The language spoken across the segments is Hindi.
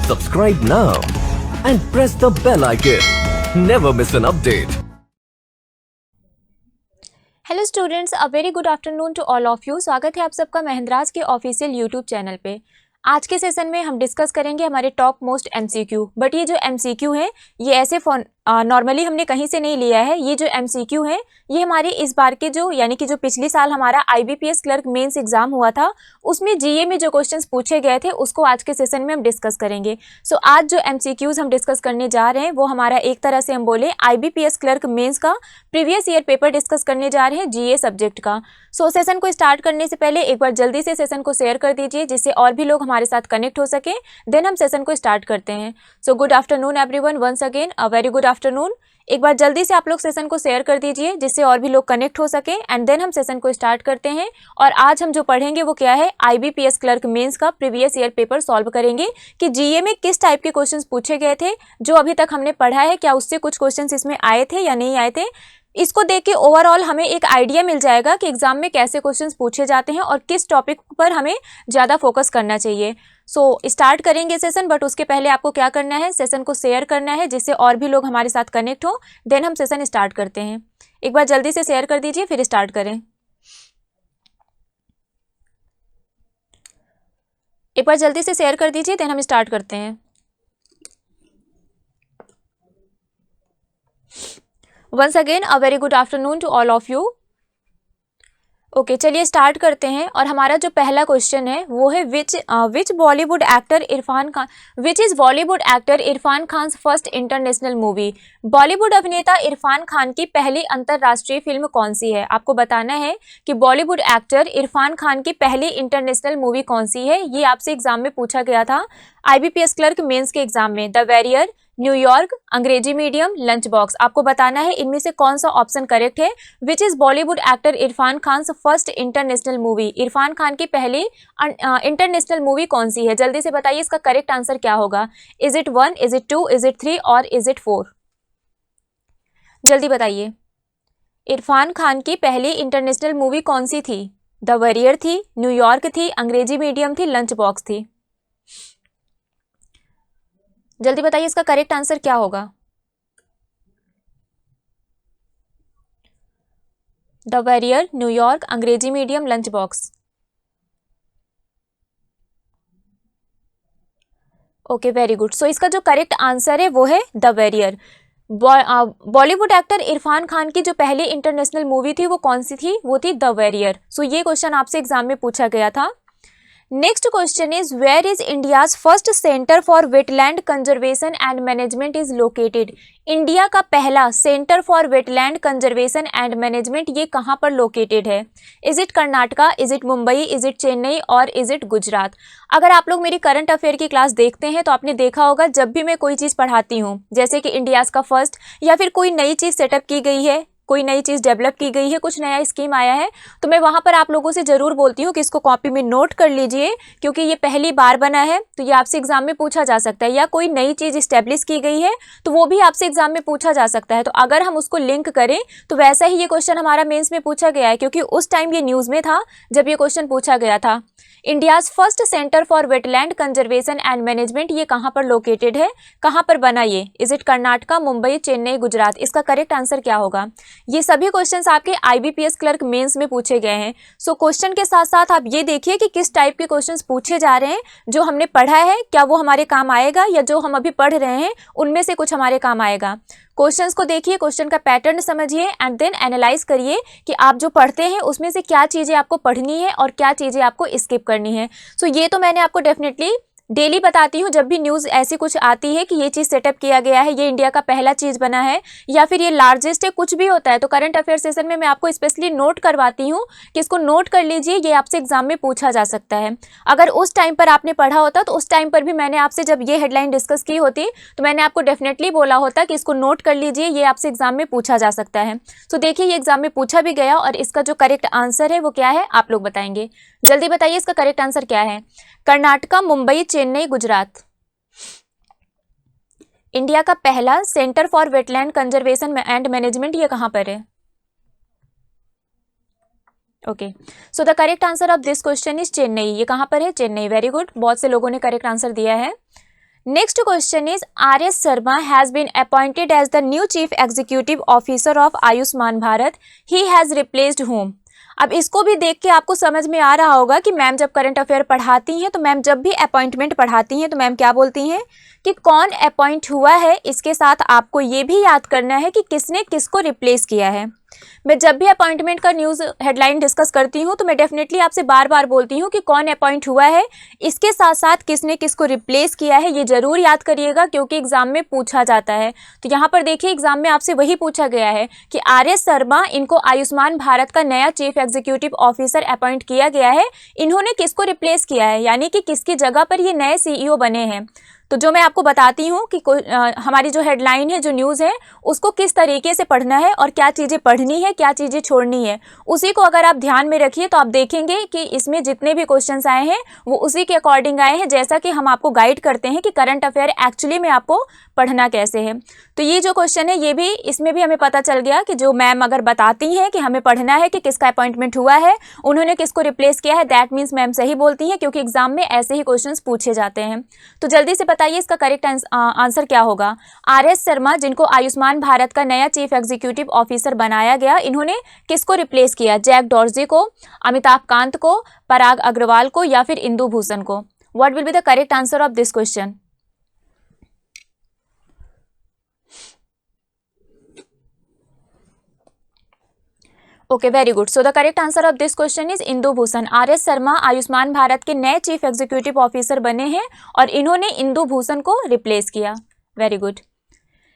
Subscribe now and press the bell icon. Never miss an update. Hello students, a very good afternoon to all of you. स्वागत है आप सबका महिंद्रास के ऑफिशियल यूट्यूब चैनल पे। आज के सेशन में हम डिस्कस करेंगे हमारे टॉप मोस्ट एमसीक्यू। बट ये जो एमसीक्यू है ये ऐसे नॉर्मली हमने कहीं से नहीं लिया है। ये जो एमसीक्यू है ये हमारे इस बार के जो यानी कि जो पिछले साल हमारा आईबीपीएस क्लर्क मेंस एग्जाम हुआ था उसमें जीए में जो क्वेश्चंस पूछे गए थे उसको आज के सेशन में हम डिस्कस करेंगे। सो आज जो एमसीक्यूज हम डिस्कस करने जा रहे हैं वो हमारा एक तरह से हम बोले आईबीपीएस क्लर्क मेंस का प्रीवियस ईयर पेपर डिस्कस करने जा रहे हैं जीए सब्जेक्ट का। सो सेशन को स्टार्ट करने से पहले एक बार जल्दी से सेशन को शेयर कर दीजिए जिससे और भी लोग हमारे साथ कनेक्ट हो सके। देन हम सेशन को स्टार्ट करते हैं। So good afternoon everyone, once again a very good afternoon. एक बार जल्दी से आप लोग सेशन को शेयर कर दीजिए जिससे और भी लोग कनेक्ट हो सके एंड देन हम सेशन को स्टार्ट करते हैं। और आज हम जो पढ़ेंगे वो क्या है, आईबीपीएस क्लर्क मेंस का प्रीवियस ईयर पेपर सॉल्व करेंगे कि जीए में किस टाइप के क्वेश्चंस पूछे गए थे जो अभी तक हमने पढ़ा है, क्या उससे कुछ क्वेश्चंस इसमें आए थे या नहीं आए थे। इसको देख के ओवरऑल हमें एक आइडिया मिल जाएगा कि एग्जाम में कैसे क्वेश्चंस पूछे जाते हैं और किस टॉपिक पर हमें ज़्यादा फोकस करना चाहिए। सो स्टार्ट करेंगे सेशन, बट उसके पहले आपको क्या करना है, सेशन को शेयर करना है जिससे और भी लोग हमारे साथ कनेक्ट हो। देन हम सेशन स्टार्ट करते हैं। एक बार जल्दी से शेयर कर दीजिए फिर स्टार्ट करें। एक बार जल्दी से शेयर कर दीजिए देन हम स्टार्ट करते हैं। Once again a very good afternoon to all of you. Okay चलिए स्टार्ट करते हैं। और हमारा जो पहला क्वेश्चन है वो है which Bollywood actor Irfan Khan which is Bollywood actor Irfan Khan first international movie. Bollywood अभिनेता इरफान खान की पहली अंतर्राष्ट्रीय फिल्म कौन सी है। आपको बताना है कि बॉलीवुड एक्टर इरफान खान की पहली इंटरनेशनल मूवी कौन सी है। ये आपसे एग्जाम में पूछा गया था आईबीपीएस क्लर्क मेंस के एग्जाम में। The warrior, New York, Angrezi medium, lunch box. आपको बताना है इनमें से कौन सा ऑप्शन करेक्ट है। Which is Bollywood actor Irfan Khan first international movie. Irfan Khan की पहली इंटरनेशनल मूवी कौन सी है, जल्दी से बताइए इसका करेक्ट आंसर क्या होगा। Is it 1, is it 2, is it 3 और इज इट 4? जल्दी बताइए इरफान खान की पहली इंटरनेशनल मूवी कौन सी थी। द वॉरियर थी, न्यूयॉर्क थी, अंग्रेजी मीडियम थी, लंच बॉक्स थी। जल्दी बताइए इसका करेक्ट आंसर क्या होगा। The warrior, New York, Angrezi medium, lunch box. Okay very good. So इसका जो करेक्ट आंसर है वो है the warrior. Bollywood actor Irfan Khan की जो पहली इंटरनेशनल मूवी थी वो कौन सी थी, वो थी द वॉरियर। सो ये क्वेश्चन आपसे एग्जाम में पूछा गया था। Next question is where is India's first centre for wetland conservation and management is located. India का पहला centre for wetland conservation and management ये कहाँ पर लोकेटेड है। Is it Karnataka, is it Mumbai, is it Chennai और इज इट गुजरात। अगर आप लोग मेरी करंट अफेयर की क्लास देखते हैं तो आपने देखा होगा जब भी मैं कोई चीज़ पढ़ाती हूँ जैसे कि इंडियाज का फर्स्ट या फिर कोई नई चीज़ सेटअप की गई है, कोई नई चीज़ डेवलप की गई है, कुछ नया स्कीम आया है, तो मैं वहाँ पर आप लोगों से ज़रूर बोलती हूँ कि इसको कॉपी में नोट कर लीजिए क्योंकि ये पहली बार बना है तो ये आपसे एग्जाम में पूछा जा सकता है। या कोई नई चीज़ इस्टेब्लिश की गई है तो वो भी आपसे एग्जाम में पूछा जा सकता है। तो अगर हम उसको लिंक करें तो वैसा ही ये क्वेश्चन हमारा मेंस में पूछा गया है क्योंकि उस टाइम ये न्यूज़ में था जब ये क्वेश्चन पूछा गया था। India's first centre for wetland conservation and management ये कहाँ पर लोकेटेड है, कहाँ पर बना ये। Is it Karnataka, Mumbai, Chennai, Gujarat. इसका करेक्ट आंसर क्या होगा। ये सभी क्वेश्चंस आपके आईबीपीएस क्लर्क मेंस में पूछे गए हैं। सो क्वेश्चन के साथ साथ आप ये देखिए कि किस टाइप के क्वेश्चंस पूछे जा रहे हैं। जो हमने पढ़ा है क्या वो हमारे काम आएगा या जो हम अभी पढ़ रहे हैं उनमें से कुछ हमारे काम आएगा। क्वेश्चंस को देखिए, क्वेश्चन का पैटर्न समझिए एंड देन एनालाइज करिए कि आप जो पढ़ते हैं उसमें से क्या चीज़ें आपको पढ़नी है और क्या चीज़ें आपको स्किप करनी है। सो ये तो मैंने आपको डेफिनेटली डेली बताती हूँ जब भी न्यूज़ ऐसी कुछ आती है कि ये चीज़ सेटअप किया गया है, ये इंडिया का पहला चीज़ बना है या फिर ये लार्जेस्ट है, कुछ भी होता है तो करंट अफेयर सेशन में मैं आपको स्पेशली नोट करवाती हूँ कि इसको नोट कर लीजिए, ये आपसे एग्जाम में पूछा जा सकता है। अगर उस टाइम पर आपने पढ़ा होता तो उस टाइम पर भी मैंने आपसे जब ये हेडलाइन डिस्कस की होती तो मैंने आपको डेफिनेटली बोला होता कि इसको नोट कर लीजिए, ये आपसे एग्जाम में पूछा जा सकता है। तो देखिए ये एग्जाम में पूछा भी गया और इसका जो करेक्ट आंसर है वो क्या है आप लोग बताएंगे। जल्दी बताइए इसका करेक्ट आंसर क्या है। कर्नाटका, मुंबई, चेन्नई, गुजरात। इंडिया का पहला centre for wetland conservation and management ये कहाँ पर है। Okay, so the correct answer of this question is Chennai. ये कहाँ पर है, चेन्नई। वेरी गुड, बहुत से लोगों ने करेक्ट आंसर दिया है। Next question is R.S. Sharma has been appointed as the new Chief Executive Officer of Ayushman Bharat. He has replaced whom? अब इसको भी देख के आपको समझ में आ रहा होगा कि मैम जब करंट अफेयर पढ़ाती हैं तो मैम जब भी अपॉइंटमेंट पढ़ाती हैं तो मैम क्या बोलती हैं कि कौन अपॉइंट हुआ है, इसके साथ आपको ये भी याद करना है कि किसने किसको रिप्लेस किया है। मैं जब भी अपॉइंटमेंट का न्यूज़ हेडलाइन डिस्कस करती हूँ तो मैं डेफिनेटली आपसे बार बार बोलती हूँ कि कौन अपॉइंट हुआ है, इसके साथ साथ किसने किसको रिप्लेस किया है, ये जरूर याद करिएगा क्योंकि एग्जाम में पूछा जाता है। तो यहाँ पर देखिए एग्जाम में आपसे वही पूछा गया है कि R.S. शर्मा इनको आयुष्मान भारत का नया चीफ एग्जीक्यूटिव ऑफिसर अपॉइंट किया गया है, इन्होंने किसको रिप्लेस किया है, यानी कि किसकी जगह पर ये नए CEO बने हैं। तो जो मैं आपको बताती हूँ कि हमारी जो हेडलाइन है, जो न्यूज़ है, उसको किस तरीके से पढ़ना है और क्या चीज़ें पढ़नी है, क्या चीज़ें छोड़नी है, उसी को अगर आप ध्यान में रखिए तो आप देखेंगे कि इसमें जितने भी क्वेश्चंस आए हैं वो उसी के अकॉर्डिंग आए हैं, जैसा कि हम आपको गाइड करते हैं कि करंट अफेयर एक्चुअली में आपको पढ़ना कैसे है। तो ये जो क्वेश्चन है ये भी, इसमें भी हमें पता चल गया कि जो मैम अगर बताती हैं कि हमें पढ़ना है कि किसका अपॉइंटमेंट हुआ है, उन्होंने किसको रिप्लेस किया है, दैट मीन्स मैम सही बोलती हैं क्योंकि एग्जाम में ऐसे ही क्वेश्चंस पूछे जाते हैं। तो जल्दी से बताइए इसका करेक्ट आंसर क्या होगा। R.S. शर्मा जिनको आयुष्मान भारत का नया चीफ एग्जीक्यूटिव ऑफिसर बनाया गया, इन्होंने किसको रिप्लेस किया, जैक डॉर्जी को, अमिताभ कांत को, पराग अग्रवाल को या फिर इंदु भूषण को। What will be the correct answer of this question. Okay, very good. So the correct answer of this question is Indu Bhushan. R.S. Sharma Ayushman Bharat के नए चीफ एग्जीक्यूटिव ऑफिसर बने हैं और इन्होंने इंदु भूषण को रिप्लेस किया। Very good.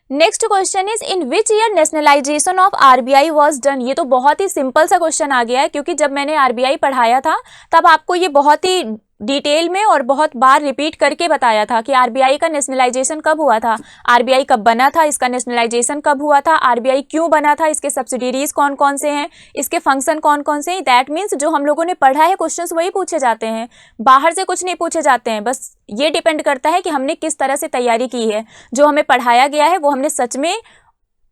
Next question is in which year nationalization of RBI was done. ये तो बहुत ही सिंपल सा क्वेश्चन आ गया है क्योंकि जब मैंने RBI पढ़ाया था तब आपको ये बहुत ही डिटेल में और बहुत बार रिपीट करके बताया था कि RBI का नेशनलाइजेशन कब हुआ था, RBI कब बना था, इसका नेशनलाइजेशन कब हुआ था, RBI क्यों बना था, इसके सब्सिडीरीज कौन कौन से हैं, इसके फंक्शन कौन कौन से हैं। दैट मीन्स जो हम लोगों ने पढ़ा है क्वेश्चंस वही पूछे जाते हैं, बाहर से कुछ नहीं पूछे जाते हैं। बस ये डिपेंड करता है कि हमने किस तरह से तैयारी की है, जो हमें पढ़ाया गया है वो हमने सच में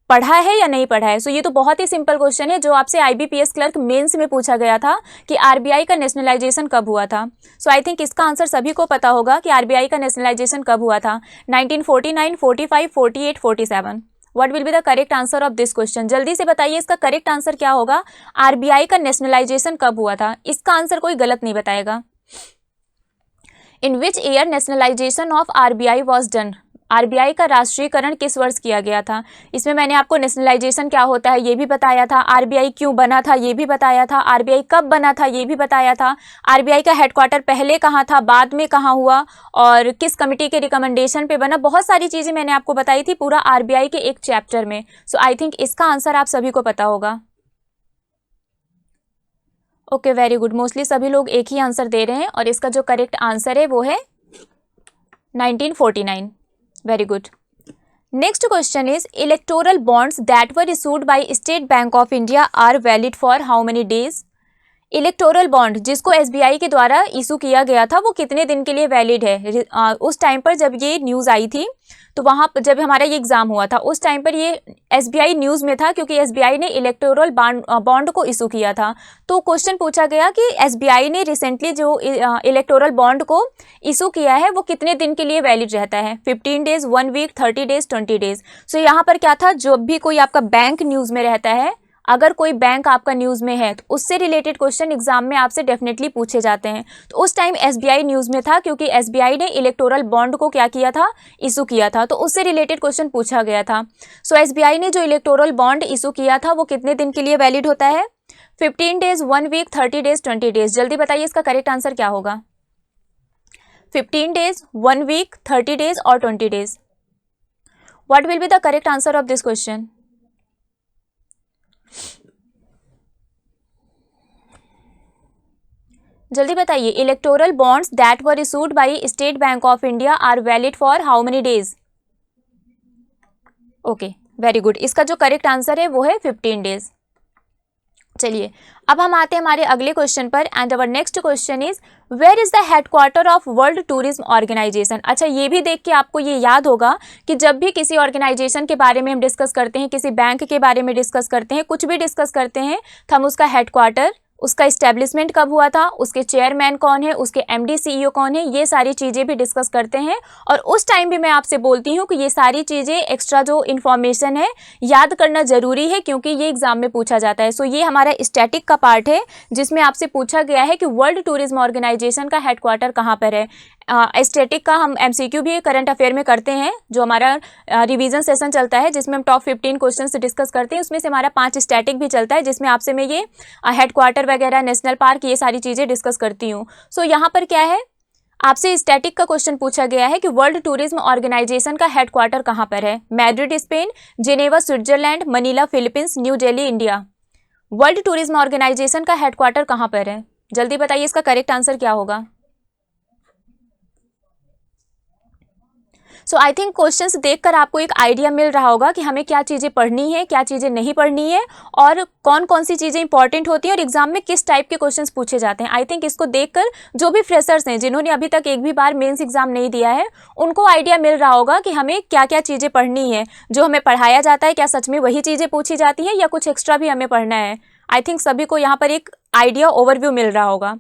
पढ़ा है या नहीं पढ़ा है। सो ये तो बहुत ही सिंपल क्वेश्चन है जो आपसे IBPS क्लर्क मेंस में पूछा गया था कि RBI का नेशनलाइजेशन कब हुआ था। सो आई थिंक इसका आंसर सभी को पता होगा कि RBI का नेशनलाइजेशन कब हुआ था, 1949, 45, 48, 47। What will be the correct answer of this question. जल्दी से बताइए इसका करेक्ट आंसर क्या होगा। RBI का नेशनलाइजेशन कब हुआ था, इसका आंसर कोई गलत नहीं बताएगा। In which year nationalization of RBI was done. RBI का राष्ट्रीयकरण किस वर्ष किया गया था। इसमें मैंने आपको नेशनलाइजेशन क्या होता है ये भी बताया था, RBI क्यों बना था ये भी बताया था, RBI कब बना था ये भी बताया था, RBI का हेडक्वार्टर पहले कहाँ था, बाद में कहाँ हुआ और किस कमिटी के रिकमेंडेशन पे बना। बहुत सारी चीज़ें मैंने आपको बताई थी पूरा RBI के एक चैप्टर में। सो आई थिंक इसका आंसर आप सभी को पता होगा। Okay, very good. मोस्टली सभी लोग एक ही आंसर दे रहे हैं और इसका जो करेक्ट आंसर है वो है 1949। Very good. Next question is electoral bonds that were issued by State Bank of India are valid for how many days? Electoral bond जिसको SBI के द्वारा इशू किया गया था वो कितने दिन के लिए वैलिड है। उस टाइम पर जब ये न्यूज़ आई थी तो वहाँ जब हमारा ये एग्ज़ाम हुआ था उस टाइम पर ये SBI न्यूज़ में था क्योंकि SBI ने इलेक्टोरल बॉन्ड को इशू किया था। तो क्वेश्चन पूछा गया कि SBI ने रिसेंटली जो इलेक्टोरल बॉन्ड को इशू किया है वो कितने दिन के लिए वैलिड रहता है, 15 डेज, 1 वीक, 30 डेज, 20 डेज। सो यहाँ पर क्या था, जब भी कोई आपका बैंक न्यूज़ में रहता है, अगर कोई बैंक आपका न्यूज़ में है तो उससे रिलेटेड क्वेश्चन एग्जाम में आपसे डेफिनेटली पूछे जाते हैं। तो उस टाइम SBI न्यूज़ में था क्योंकि SBI ने इलेक्टोरल बॉन्ड को क्या किया था, इशू किया था, तो उससे रिलेटेड क्वेश्चन पूछा गया था। सो SBI ने जो इलेक्टोरल बॉन्ड इशू किया था वो कितने दिन के लिए वैलिड होता है, 15 डेज, 1 वीक, 30 डेज, 20 डेज। जल्दी बताइए इसका करेक्ट आंसर क्या होगा। 15 डेज, 1 वीक, 30 डेज और 20 days. What will be the correct answer of this question. जल्दी बताइए। Electoral bonds that were issued by State Bank of India are valid for how many days. Okay, very good. इसका जो करेक्ट आंसर है वो है 15 डेज। चलिए अब हम आते हैं हमारे अगले क्वेश्चन पर and our next question is where is the headquarter of World Tourism Organization. अच्छा, ये भी देख के आपको ये याद होगा कि जब भी किसी ऑर्गेनाइजेशन के बारे में हम डिस्कस करते हैं, किसी बैंक के बारे में डिस्कस करते हैं, कुछ भी डिस्कस करते हैं तो हम उसका हेडक्वार्टर उसका इस्टेब्लिशमेंट कब हुआ था, उसके चेयरमैन कौन है, उसके एमडी सीईओ कौन है, ये सारी चीज़ें भी डिस्कस करते हैं। और उस टाइम भी मैं आपसे बोलती हूँ कि ये सारी चीज़ें एक्स्ट्रा जो इन्फॉर्मेशन है याद करना ज़रूरी है, क्योंकि ये एग्जाम में पूछा जाता है। सो ये हमारा स्टैटिक का पार्ट है, जिसमें आपसे पूछा गया है कि वर्ल्ड टूरिज्म ऑर्गेनाइजेशन का हेडक्वार्टर कहाँ पर है। स्टैटिक का हम एमसीक्यू भी करंट अफेयर में करते हैं, जो हमारा रिवीजन सेशन चलता है, जिसमें हम टॉप 15 क्वेश्चंस डिस्कस करते हैं। उसमें से हमारा 5 स्टैटिक भी चलता है, जिसमें आपसे मैं ये हेडक्वार्टर वगैरह, नेशनल पार्क, ये सारी चीज़ें डिस्कस करती हूँ। सो यहाँ पर क्या है, आपसे स्टैटिक का क्वेश्चन पूछा गया है कि वर्ल्ड टूरिज्म ऑर्गेनाइजेशन का हेडक्वार्टर कहाँ पर है। Madrid Spain, Geneva Switzerland, Manila Philippines, New Delhi India. World Tourism Organization का हेडक्वार्टर कहाँ पर है, जल्दी बताइए इसका करेक्ट आंसर क्या होगा। सो आई थिंक क्वेश्चंस देखकर आपको एक आइडिया मिल रहा होगा कि हमें क्या चीज़ें पढ़नी है, क्या चीज़ें नहीं पढ़नी है, और कौन कौन सी चीज़ें इंपॉर्टेंट होती हैं और एग्जाम में किस टाइप के क्वेश्चंस पूछे जाते हैं। आई थिंक इसको देखकर जो भी फ्रेशर्स हैं, जिन्होंने अभी तक एक भी बार मेंस एग्जाम नहीं दिया है, उनको आइडिया मिल रहा होगा कि हमें क्या क्या चीज़ें पढ़नी है। जो हमें पढ़ाया जाता है, क्या सच में वही चीज़ें पूछी जाती हैं या कुछ एक्स्ट्रा भी हमें पढ़ना है। आई थिंक सभी को यहाँ पर एक आइडिया, ओवरव्यू मिल रहा होगा।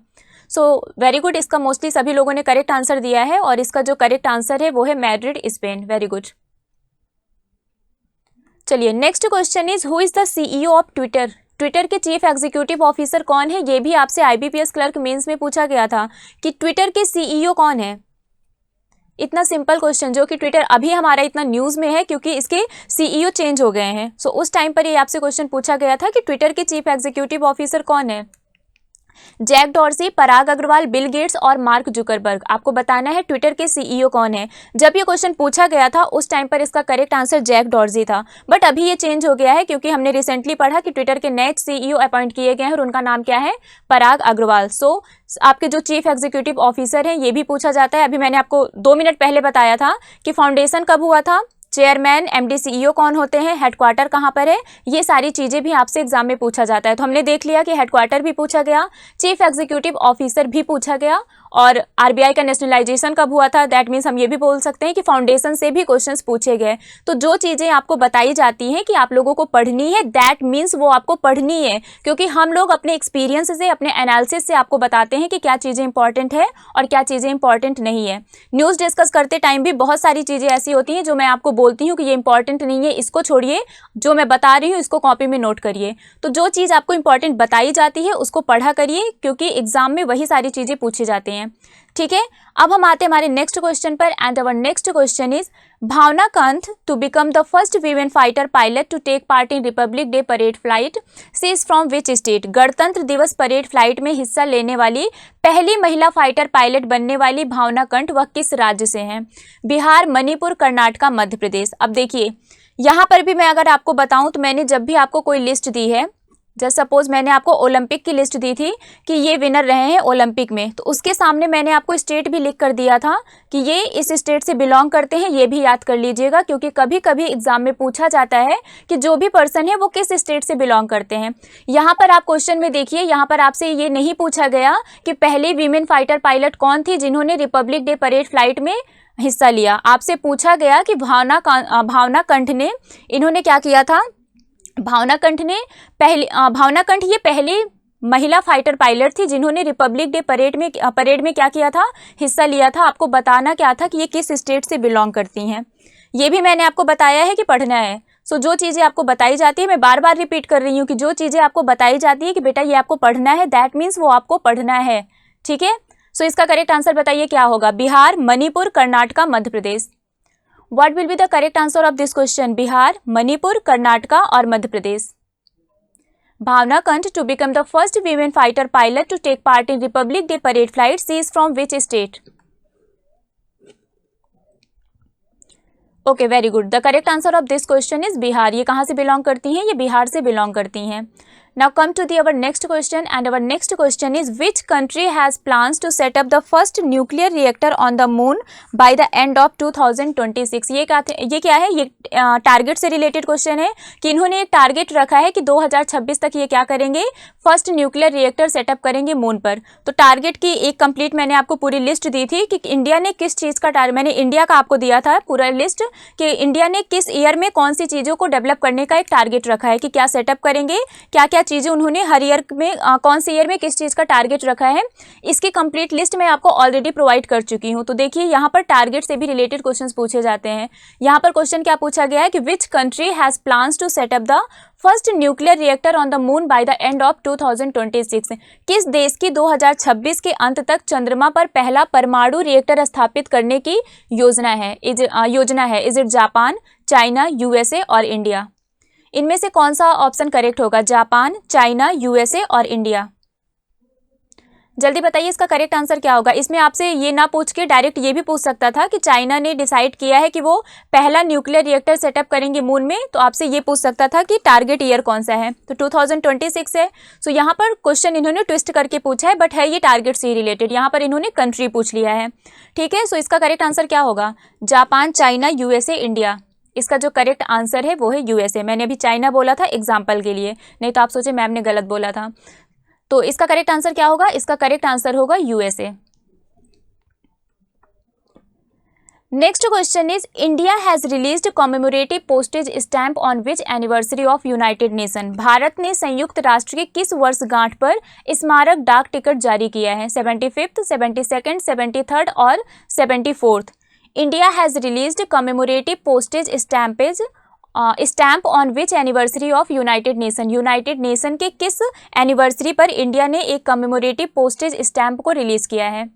सो वेरी गुड, इसका मोस्टली सभी लोगों ने करेक्ट आंसर दिया है, और इसका जो करेक्ट आंसर है वो है मैड्रिड स्पेन। Very good. चलिए next question is, who is the CEO of Twitter. Twitter के चीफ एग्जीक्यूटिव ऑफिसर कौन है। ये भी आपसे आईबीपीएस क्लर्क मेंस में पूछा गया था कि ट्विटर के सीईओ कौन है। इतना सिंपल क्वेश्चन, जो कि ट्विटर अभी हमारा इतना न्यूज़ में है क्योंकि इसके सीईओ चेंज हो गए हैं। सो उस टाइम पर ये आपसे क्वेश्चन पूछा गया था कि ट्विटर के चीफ एग्जीक्यूटिव ऑफिसर कौन है। जैक डॉर्सी, पराग अग्रवाल, बिल गेट्स और मार्क जुकरबर्ग। आपको बताना है ट्विटर के सीईओ कौन है। जब ये क्वेश्चन पूछा गया था उस टाइम पर इसका करेक्ट आंसर जैक डॉर्सी था, बट अभी ये चेंज हो गया है क्योंकि हमने रिसेंटली पढ़ा कि ट्विटर के नए सीईओ अपॉइंट किए गए हैं और उनका नाम क्या है, पराग अग्रवाल। सो आपके जो चीफ एग्जीक्यूटिव ऑफिसर हैं ये भी पूछा जाता है। अभी मैंने आपको 2 मिनट पहले बताया था कि फाउंडेशन कब हुआ था, चेयरमैन, एमडी, सीईओ कौन होते हैं, हेडक्वार्टर कहाँ पर है, ये सारी चीज़ें भी आपसे एग्जाम में पूछा जाता है। तो हमने देख लिया कि हेडक्वार्टर भी पूछा गया, चीफ एग्जीक्यूटिव ऑफिसर भी पूछा गया, और आरबीआई का नेशनलाइजेशन कब हुआ था, दैट मीन्स हम ये भी बोल सकते हैं कि फाउंडेशन से भी क्वेश्चंस पूछे गए। तो जो चीज़ें आपको बताई जाती हैं कि आप लोगों को पढ़नी है, दैट मीन्स वो आपको पढ़नी है, क्योंकि हम लोग अपने एक्सपीरियंस से, अपने एनालिसिस से आपको बताते हैं कि क्या चीज़ें इंपॉर्टेंट है और क्या चीज़ें इंपॉर्टेंट नहीं है। न्यूज़ डिस्कस करते टाइम भी बहुत सारी चीज़ें ऐसी होती हैं जो मैं आपको बोलती हूँ कि ये इंपॉर्टेंट नहीं है, इसको छोड़िए, जो मैं बता रही हूँ इसको कॉपी में नोट करिए। तो जो चीज़ आपको इंपॉर्टेंट बताई जाती है उसको पढ़ा करिए, क्योंकि एग्जाम में वही सारी चीज़ें पूछी जाती हैं। ठीक है, अब हम आते हैं हमारे नेक्स्ट क्वेश्चन पर, and our next question is, Bhavana Kanth to become the first women fighter pilot to take part in Republic Day parade flight, she is from which state. गणतंत्र दिवस परेड फ्लाइट में हिस्सा लेने वाली पहली महिला फाइटर पायलट बनने वाली भावना कंठ वह किस राज्य से हैं। बिहार, मणिपुर, कर्नाटका, मध्य प्रदेश। अब देखिए यहाँ पर भी मैं अगर आपको बताऊं तो मैंने जब भी आपको कोई लिस्ट दी है, जैसे सपोज मैंने आपको ओलंपिक की लिस्ट दी थी कि ये विनर रहे हैं ओलंपिक में, तो उसके सामने मैंने आपको स्टेट भी लिख कर दिया था कि ये इस स्टेट से बिलोंग करते हैं। ये भी याद कर लीजिएगा, क्योंकि कभी कभी एग्जाम में पूछा जाता है कि जो भी पर्सन है वो किस स्टेट से बिलोंग करते हैं। यहाँ पर आप क्वेश्चन में देखिए, यहाँ पर आपसे ये नहीं पूछा गया कि पहली वीमेन फाइटर पायलट कौन थी जिन्होंने रिपब्लिक डे परेड फ्लाइट में हिस्सा लिया। आपसे पूछा गया कि भावना कंठ ने, इन्होंने क्या किया था, भावना कंठ ये पहली महिला फाइटर पायलट थी जिन्होंने रिपब्लिक डे परेड में क्या किया था, हिस्सा लिया था। आपको बताना क्या था कि ये किस स्टेट से बिलोंग करती हैं। ये भी मैंने आपको बताया है कि पढ़ना है। सो जो चीज़ें आपको बताई जाती है, मैं बार बार रिपीट कर रही हूँ कि जो चीज़ें आपको बताई जाती है कि बेटा ये आपको पढ़ना है, दैट मीन्स वो आपको पढ़ना है। ठीक है, सो इसका करेक्ट आंसर बताइए क्या होगा। Bihar, Manipur, Karnataka, Madhya Pradesh. What will be the correct answer of this question? Bihar, Manipur, Karnataka और मध्य Pradesh. Bhawana Kanth to become the first women fighter pilot to take part in Republic Day parade flight, she is from which state. Okay, very good. The correct answer of this question is Bihar. ये कहाँ से बिलोंग करती हैं, ये बिहार से बिलोंग करती हैं। Now come to our next question, and our next question is, which country has plans to set up the first nuclear reactor on the moon by the end of 2026? ये क्या है, ये टारगेट से रिलेटेड क्वेश्चन है कि इन्होंने एक टारगेट रखा है कि 2026 तक ये क्या करेंगे, फर्स्ट न्यूक्लियर रिएक्टर सेटअप करेंगे मून पर। तो टारगेट की एक कंप्लीट मैंने आपको पूरी लिस्ट दी थी कि इंडिया ने किस चीज़ का मैंने इंडिया का आपको दिया था पूरा लिस्ट कि इंडिया ने किस ईयर में कौन सी चीज़ों को डेवलप करने का एक टारगेट रखा है कि क्या सेटअप करेंगे, क्या क्या चीज़ें उन्होंने हर ईयर में कौन से ईयर में किस चीज़ का टारगेट रखा है, इसकी कंप्लीट लिस्ट मैं आपको ऑलरेडी प्रोवाइड कर चुकी हूँ। तो देखिए यहाँ पर टारगेट से भी रिलेटेड क्वेश्चंस पूछे जाते हैं। यहाँ पर क्वेश्चन क्या पूछा गया है कि which country has plans to set up the first nuclear reactor on the moon by the end of 2026। किस देश की 2026 के अंत तक चंद्रमा पर पहला परमाणु रिएक्टर स्थापित करने की योजना है? Is it Japan, China, USA और इंडिया? इनमें से कौन सा ऑप्शन करेक्ट होगा? जापान, चाइना, यूएसए और इंडिया? जल्दी बताइए इसका करेक्ट आंसर क्या होगा। इसमें आपसे ये ना पूछ के डायरेक्ट ये भी पूछ सकता था कि चाइना ने डिसाइड किया है कि वो पहला न्यूक्लियर रिएक्टर सेटअप करेंगे मून में, तो आपसे ये पूछ सकता था कि टारगेट ईयर कौन सा है। तो 2026 है। सो यहाँ पर क्वेश्चन इन्होंने ट्विस्ट करके पूछा है, बट है ये टारगेट से रिलेटेड। यहाँ पर इन्होंने कंट्री पूछ लिया है, ठीक है। सो इसका करेक्ट आंसर क्या होगा? Japan, China, USA, India. इसका जो करेक्ट आंसर है वो है यूएसए। मैंने अभी चाइना बोला था एग्जाम्पल के लिए, नहीं तो आप सोचे मैम ने गलत बोला था। तो इसका करेक्ट आंसर क्या होगा? इसका करेक्ट आंसर होगा USA. Next question is India has released commemorative postage stamp on which anniversary of United nation. Bharat ने संयुक्त राष्ट्र की किस वर्षगांठ पर स्मारक डाक टिकट जारी किया है? 75th, 72nd, 73rd और 74th। India has released commemorative postage stamp on which anniversary of United nation. United nation के किस एनिवर्सरी पर इंडिया ने एक कमेमोरेटिव पोस्टेज स्टैम्प को रिलीज किया है?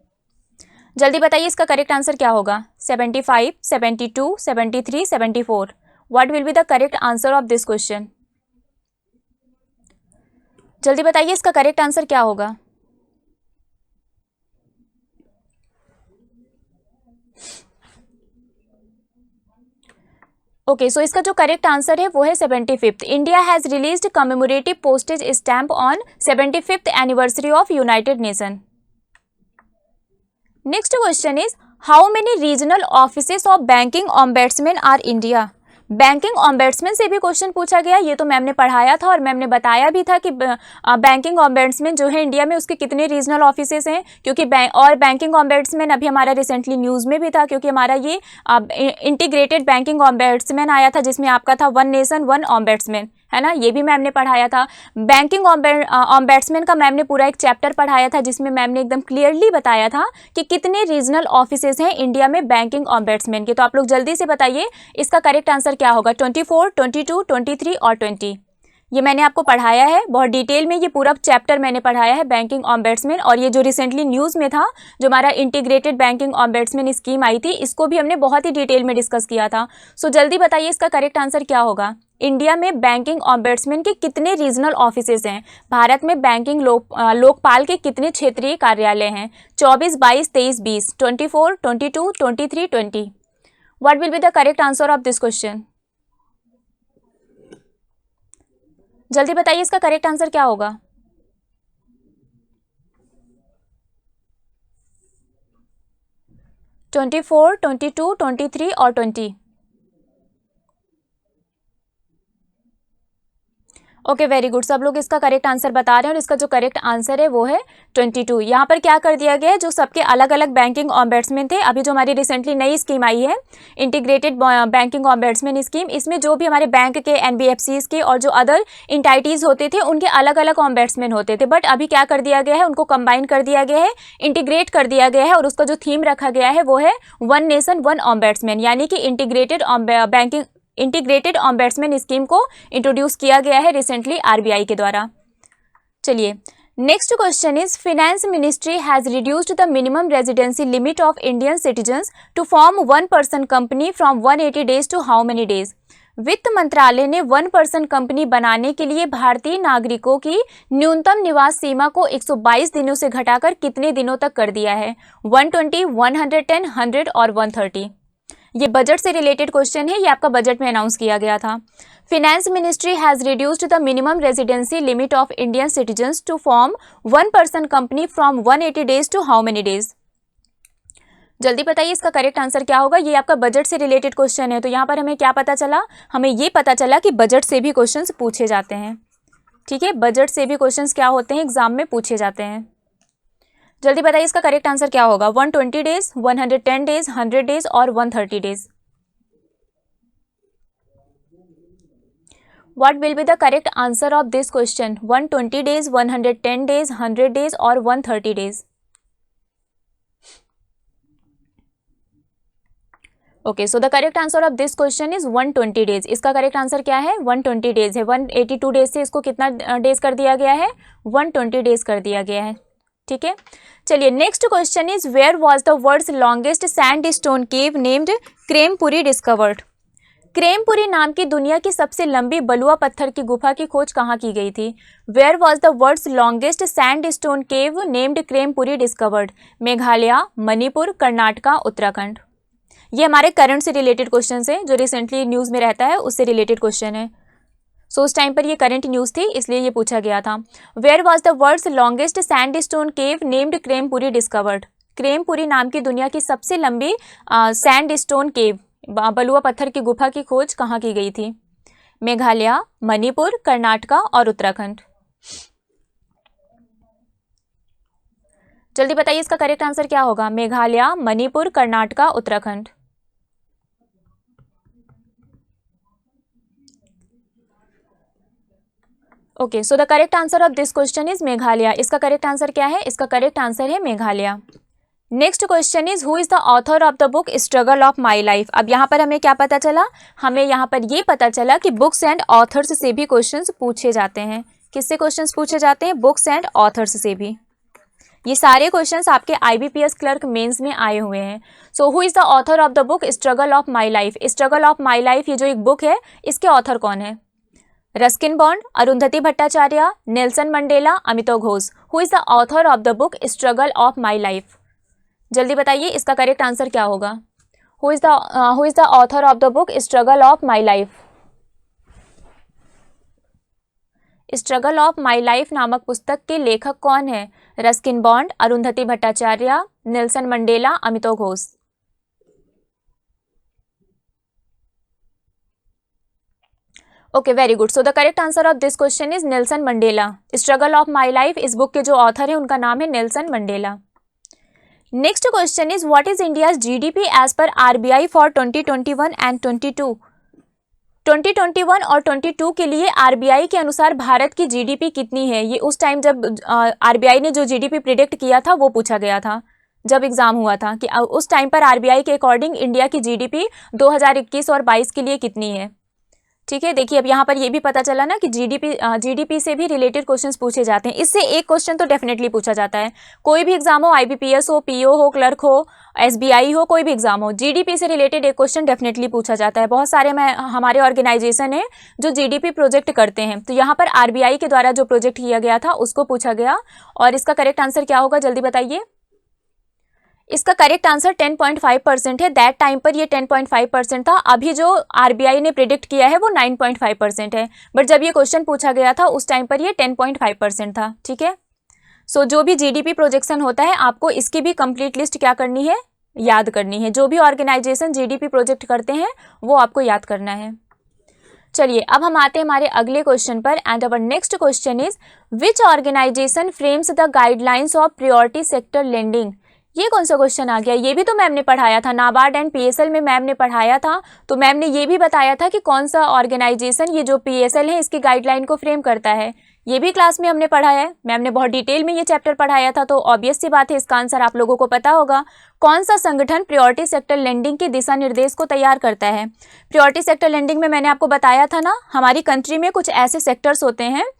जल्दी बताइए इसका करेक्ट आंसर क्या होगा? 75, 72, 73, 74। What will be the correct answer of this question? जल्दी बताइए इसका करेक्ट आंसर क्या होगा? ओके, सो इसका जो करेक्ट आंसर है वो है 75th। India has released commemorative postage stamp on 75th anniversary of United Nation. Next question is how many regional offices of banking ombudsman are India. Banking ombudsman से भी क्वेश्चन पूछा गया। ये तो मैम ने पढ़ाया था और मैम ने बताया भी था कि बैंकिंग ऑम्बेड्समैन जो है इंडिया में उसके कितने रीजनल ऑफिसेस हैं, क्योंकि बैंकिंग ऑम्बेड्समैन अभी हमारा रिसेंटली न्यूज़ में भी था, क्योंकि हमारा ये इंटीग्रेटेड बैंकिंग ऑम्बेड्समैन आया था जिसमें आपका था वन नेशन वन ऑम्बेड्समैन, है ना। ये भी मैम ने पढ़ाया था। बैंकिंग ऑम्बेड्समैन का मैम ने पूरा एक चैप्टर पढ़ाया था जिसमें मैम ने एकदम क्लियरली बताया था कि कितने रीजनल ऑफिसेस हैं इंडिया में बैंकिंग ऑम्बेड्समैन के। तो आप लोग जल्दी से बताइए इसका करेक्ट आंसर क्या होगा? 24, 22, 23 और 20। ये मैंने आपको पढ़ाया है बहुत डिटेल में, ये पूरा चैप्टर मैंने पढ़ाया है बैंकिंग ऑम्बेड्समैन। और ये जो रिसेंटली न्यूज़ में था, जो हमारा इंटीग्रेटेड बैंकिंग ऑम्बेड्समैन स्कीम आई थी, इसको भी हमने बहुत ही डिटेल में डिस्कस किया था। सो जल्दी बताइए इसका करेक्ट आंसर क्या होगा? इंडिया में बैंकिंग ऑम्बेड्समैन के कितने रीजनल ऑफिसेज हैं? भारत में बैंकिंग लोकपाल के कितने क्षेत्रीय कार्यालय हैं? 24, 22, 23, 20, 24, 22, 23, 20। What will be the correct answer of this question? जल्दी बताइए इसका करेक्ट आंसर क्या होगा? 24, 22, 23 और 20। Okay, very good. सब लोग इसका करेक्ट आंसर बता रहे हैं और इसका जो करेक्ट आंसर है वो है 22। यहाँ पर क्या कर दिया गया है, जो सबके अलग अलग बैंकिंग ऑम्बेड्समैन थे, अभी जो हमारी रिसेंटली नई स्कीम आई है इंटीग्रेटेड बैंकिंग ऑम्बेड्समैन स्कीम, इसमें जो भी हमारे बैंक के, एनबीएफसीज के और जो अदर इंटाइटीज़ होते थे उनके अलग अलग ऑम्बेड्समैन होते थे। बट अभी क्या कर दिया गया है, उनको कंबाइन कर दिया गया है, इंटीग्रेट कर दिया गया है और उसका जो थीम रखा गया है वो है वन नेशन वन ऑम्बेड्समैन, यानी कि इंटीग्रेटेड ऑम्बेड्समैन स्कीम को इंट्रोड्यूस किया गया है रिसेंटली आरबीआई के द्वारा। चलिए, next question is finance ministry has reduced the minimum residency limit of Indian citizens to form one person company from 180 days to how many days. वित्त मंत्रालय ने वन पर्सन कंपनी बनाने के लिए भारतीय नागरिकों की न्यूनतम निवास सीमा को 122 दिनों से घटाकर कितने दिनों तक कर दिया है? 120, 110, 100 और 130। ये बजट से रिलेटेड क्वेश्चन है, ये आपका बजट में अनाउंस किया गया था। Finance ministry has reduced the minimum residency limit of Indian citizens to form one person company from 180 days to how many days. जल्दी बताइए इसका करेक्ट आंसर क्या होगा? ये आपका बजट से रिलेटेड क्वेश्चन है। तो यहाँ पर हमें क्या पता चला? हमें ये पता चला कि बजट से भी क्वेश्चंस पूछे जाते हैं। ठीक है, बजट से भी क्वेश्चंस क्या होते हैं, एग्जाम में पूछे जाते हैं। जल्दी बताइए इसका करेक्ट आंसर क्या होगा? 120 डेज, 110 डेज, 100 डेज और 130 days. What will be the correct answer of this question? 120 days, 110 days, 100 days और 130 days? Okay, so the correct answer of this question is 120 days. इसका करेक्ट आंसर क्या है? 120 डेज है। 182 डेज से इसको कितना डेज कर दिया गया है? 120 डेज कर दिया गया है। ठीक है, चलिए next question is where was the world's longest sandstone cave named Krempuri discovered? Krempuri नाम की दुनिया की सबसे लंबी बलुआ पत्थर की गुफा की खोज कहाँ की गई थी? Where was the world's longest sandstone cave named Krempuri discovered? Meghalaya, Manipur, Karnataka, Uttarakhand. ये हमारे करंट से रिलेटेड क्वेश्चन है, जो रिसेंटली न्यूज़ में रहता है उससे रिलेटेड क्वेश्चन है। सो उस टाइम पर ये करंट न्यूज़ थी, इसलिए ये पूछा गया था। Where was the world's longest sandstone cave named Krempuri discovered? Krempuri नाम की दुनिया की सबसे लंबी सैंड स्टोन केव, बलुआ पत्थर की गुफा की खोज कहाँ की गई थी? मेघालय, मणिपुर, कर्नाटका और उत्तराखंड। जल्दी बताइए इसका करेक्ट आंसर क्या होगा? Meghalaya, Manipur, Karnataka, Uttarakhand. Okay, so the correct answer of this question is Meghalaya. इसका करेक्ट आंसर क्या है? इसका करेक्ट आंसर है Meghalaya. Next question is who is the author of the book struggle of my life? अब यहाँ पर हमें क्या पता चला? हमें यहाँ पर ये पता चला कि बुक्स एंड ऑथर्स से भी क्वेश्चंस पूछे जाते हैं। किससे क्वेश्चंस पूछे जाते हैं? बुक्स एंड ऑथर्स से भी। ये सारे क्वेश्चंस आपके IBPS क्लर्क मेंस में आए हुए हैं। So who is the author of the book struggle of my life? Struggle of my life ये जो एक बुक है, इसके ऑथर कौन है? Ruskin Bond, Arundhati Bhattacharya, Nelson Mandela, Amitav Ghosh. Who is the author of the book struggle of my life? जल्दी बताइए इसका करेक्ट आंसर क्या होगा? Who is the author of the book struggle of my life? Struggle of my life नामक पुस्तक के लेखक कौन है? Ruskin Bond, Arundhati Bhattacharya, Nelson Mandela, Amitav Ghosh. Okay, very good. So the correct answer of this question is Nelson Mandela. Struggle of my life, इस बुक के जो ऑथर है उनका नाम है Nelson Mandela. Next question is what is India's GDP as per RBI for 2021 and 22? 2021 और 22 के लिए RBI के अनुसार भारत की GDP कितनी है? ये उस टाइम जब RBI ने जो GDP प्रिडिक्ट किया था वो पूछा गया था, जब एग्जाम हुआ था कि उस टाइम पर RBI के अकॉर्डिंग इंडिया की GDP 2021 और 22 के लिए कितनी है। ठीक है, देखिए अब यहाँ पर ये भी पता चला ना कि GDP से भी रिलेटेड क्वेश्चंस पूछे जाते हैं। इससे एक क्वेश्चन तो डेफिनेटली पूछा जाता है। कोई भी एग्जाम हो, IBPS हो, PO हो, क्लर्क हो, SBI हो, कोई भी एग्जाम हो, GDP से रिलेटेड एक क्वेश्चन डेफिनेटली पूछा जाता है। बहुत सारे हमारे ऑर्गेनाइजेशन है जो GDP प्रोजेक्ट करते हैं, तो यहाँ पर RBI के द्वारा जो प्रोजेक्ट किया गया था उसको पूछा गया। और इसका करेक्ट आंसर क्या होगा? जल्दी बताइए। इसका करेक्ट आंसर 10.5% है। दैट टाइम पर ये 10.5% था। अभी जो RBI ने प्रिडिक्ट किया है वो 9.5% है, बट जब ये क्वेश्चन पूछा गया था उस टाइम पर ये 10.5% था। ठीक है, सो जो भी GDP प्रोजेक्शन होता है आपको इसकी भी कंप्लीट लिस्ट क्या करनी है? याद करनी है। जो भी ऑर्गेनाइजेशन GDP प्रोजेक्ट करते हैं वो आपको याद करना है। चलिए अब हम आते हैं हमारे अगले क्वेश्चन पर। And our next question is which organisation frames the guidelines of priority sector lending? ये कौन सा क्वेश्चन आ गया? ये भी तो मैम ने पढ़ाया था, नाबार्ड एंड PSL में मैम ने पढ़ाया था। तो मैम ने ये भी बताया था कि कौन सा ऑर्गेनाइजेशन ये जो PSL है इसकी गाइडलाइन को फ्रेम करता है। ये भी क्लास में हमने पढ़ाया है, मैम ने बहुत डिटेल में ये चैप्टर पढ़ाया था। तो ऑब्वियस सी बात है इसका आंसर आप लोगों को पता होगा। कौन सा संगठन प्रायोरिटी सेक्टर लेंडिंग के दिशा निर्देश को तैयार करता है? प्रायोरिटी सेक्टर लेंडिंग में मैंने आपको बताया था ना, हमारी कंट्री में कुछ ऐसे सेक्टर्स होते हैं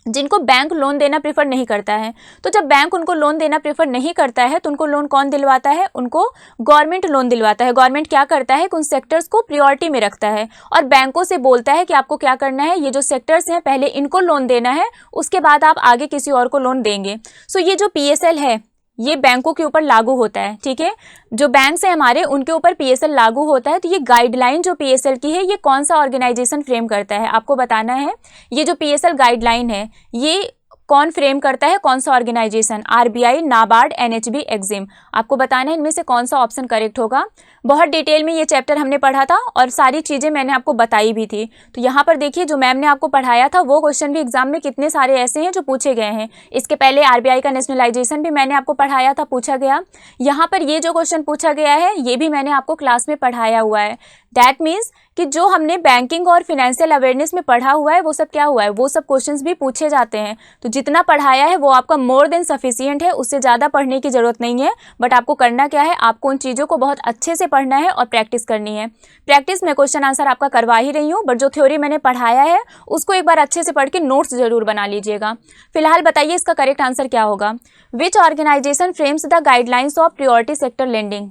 जिनको बैंक लोन देना प्रेफर नहीं करता है। तो जब बैंक उनको लोन देना प्रेफर नहीं करता है तो उनको लोन कौन दिलवाता है? उनको गवर्नमेंट लोन दिलवाता है। गवर्नमेंट क्या करता है? उन सेक्टर्स को प्रायोरिटी में रखता है और बैंकों से बोलता है कि आपको क्या करना है, ये जो सेक्टर्स हैं पहले इनको लोन देना है, उसके बाद आप आगे किसी और को लोन देंगे। सो ये जो PSL है ये बैंकों के ऊपर लागू होता है। ठीक है, जो बैंक्स हैं हमारे उनके ऊपर PSL लागू होता है। तो ये गाइडलाइन जो PSL की है ये कौन सा ऑर्गेनाइजेशन फ्रेम करता है आपको बताना है। ये जो PSL गाइडलाइन है ये कौन फ्रेम करता है? कौन सा organisation? RBI, NABARD, NHB, Exim. आपको बताना है इनमें से कौन सा ऑप्शन करेक्ट होगा। बहुत डिटेल में ये चैप्टर हमने पढ़ा था और सारी चीज़ें मैंने आपको बताई भी थी। तो यहाँ पर देखिए जो मैम ने आपको पढ़ाया था वो क्वेश्चन भी एग्जाम में कितने सारे ऐसे हैं जो पूछे गए हैं। इसके पहले RBI का नेशनलाइजेशन भी मैंने आपको पढ़ाया था, पूछा गया। यहाँ पर ये जो क्वेश्चन पूछा गया है ये भी मैंने आपको क्लास में पढ़ाया हुआ है। दैट मीन्स कि जो हमने बैंकिंग और फाइनेंशियल अवेयरनेस में पढ़ा हुआ है वो सब क्या हुआ है, वो सब क्वेश्चंस भी पूछे जाते हैं। तो जितना पढ़ाया है वो आपका मोर देन सफिशिएंट है, उससे ज़्यादा पढ़ने की ज़रूरत नहीं है। बट आपको करना क्या है, आपको उन चीज़ों को बहुत अच्छे से पढ़ना है और प्रैक्टिस करनी है। प्रैक्टिस में क्वेश्चन आंसर आपका करवा ही रही हूँ, बट जो थ्योरी मैंने पढ़ाया है उसको एक बार अच्छे से पढ़ के नोट्स जरूर बना लीजिएगा। फिलहाल बताइए इसका करेक्ट आंसर क्या होगा। Which organisation frames the guidelines of priority sector lending?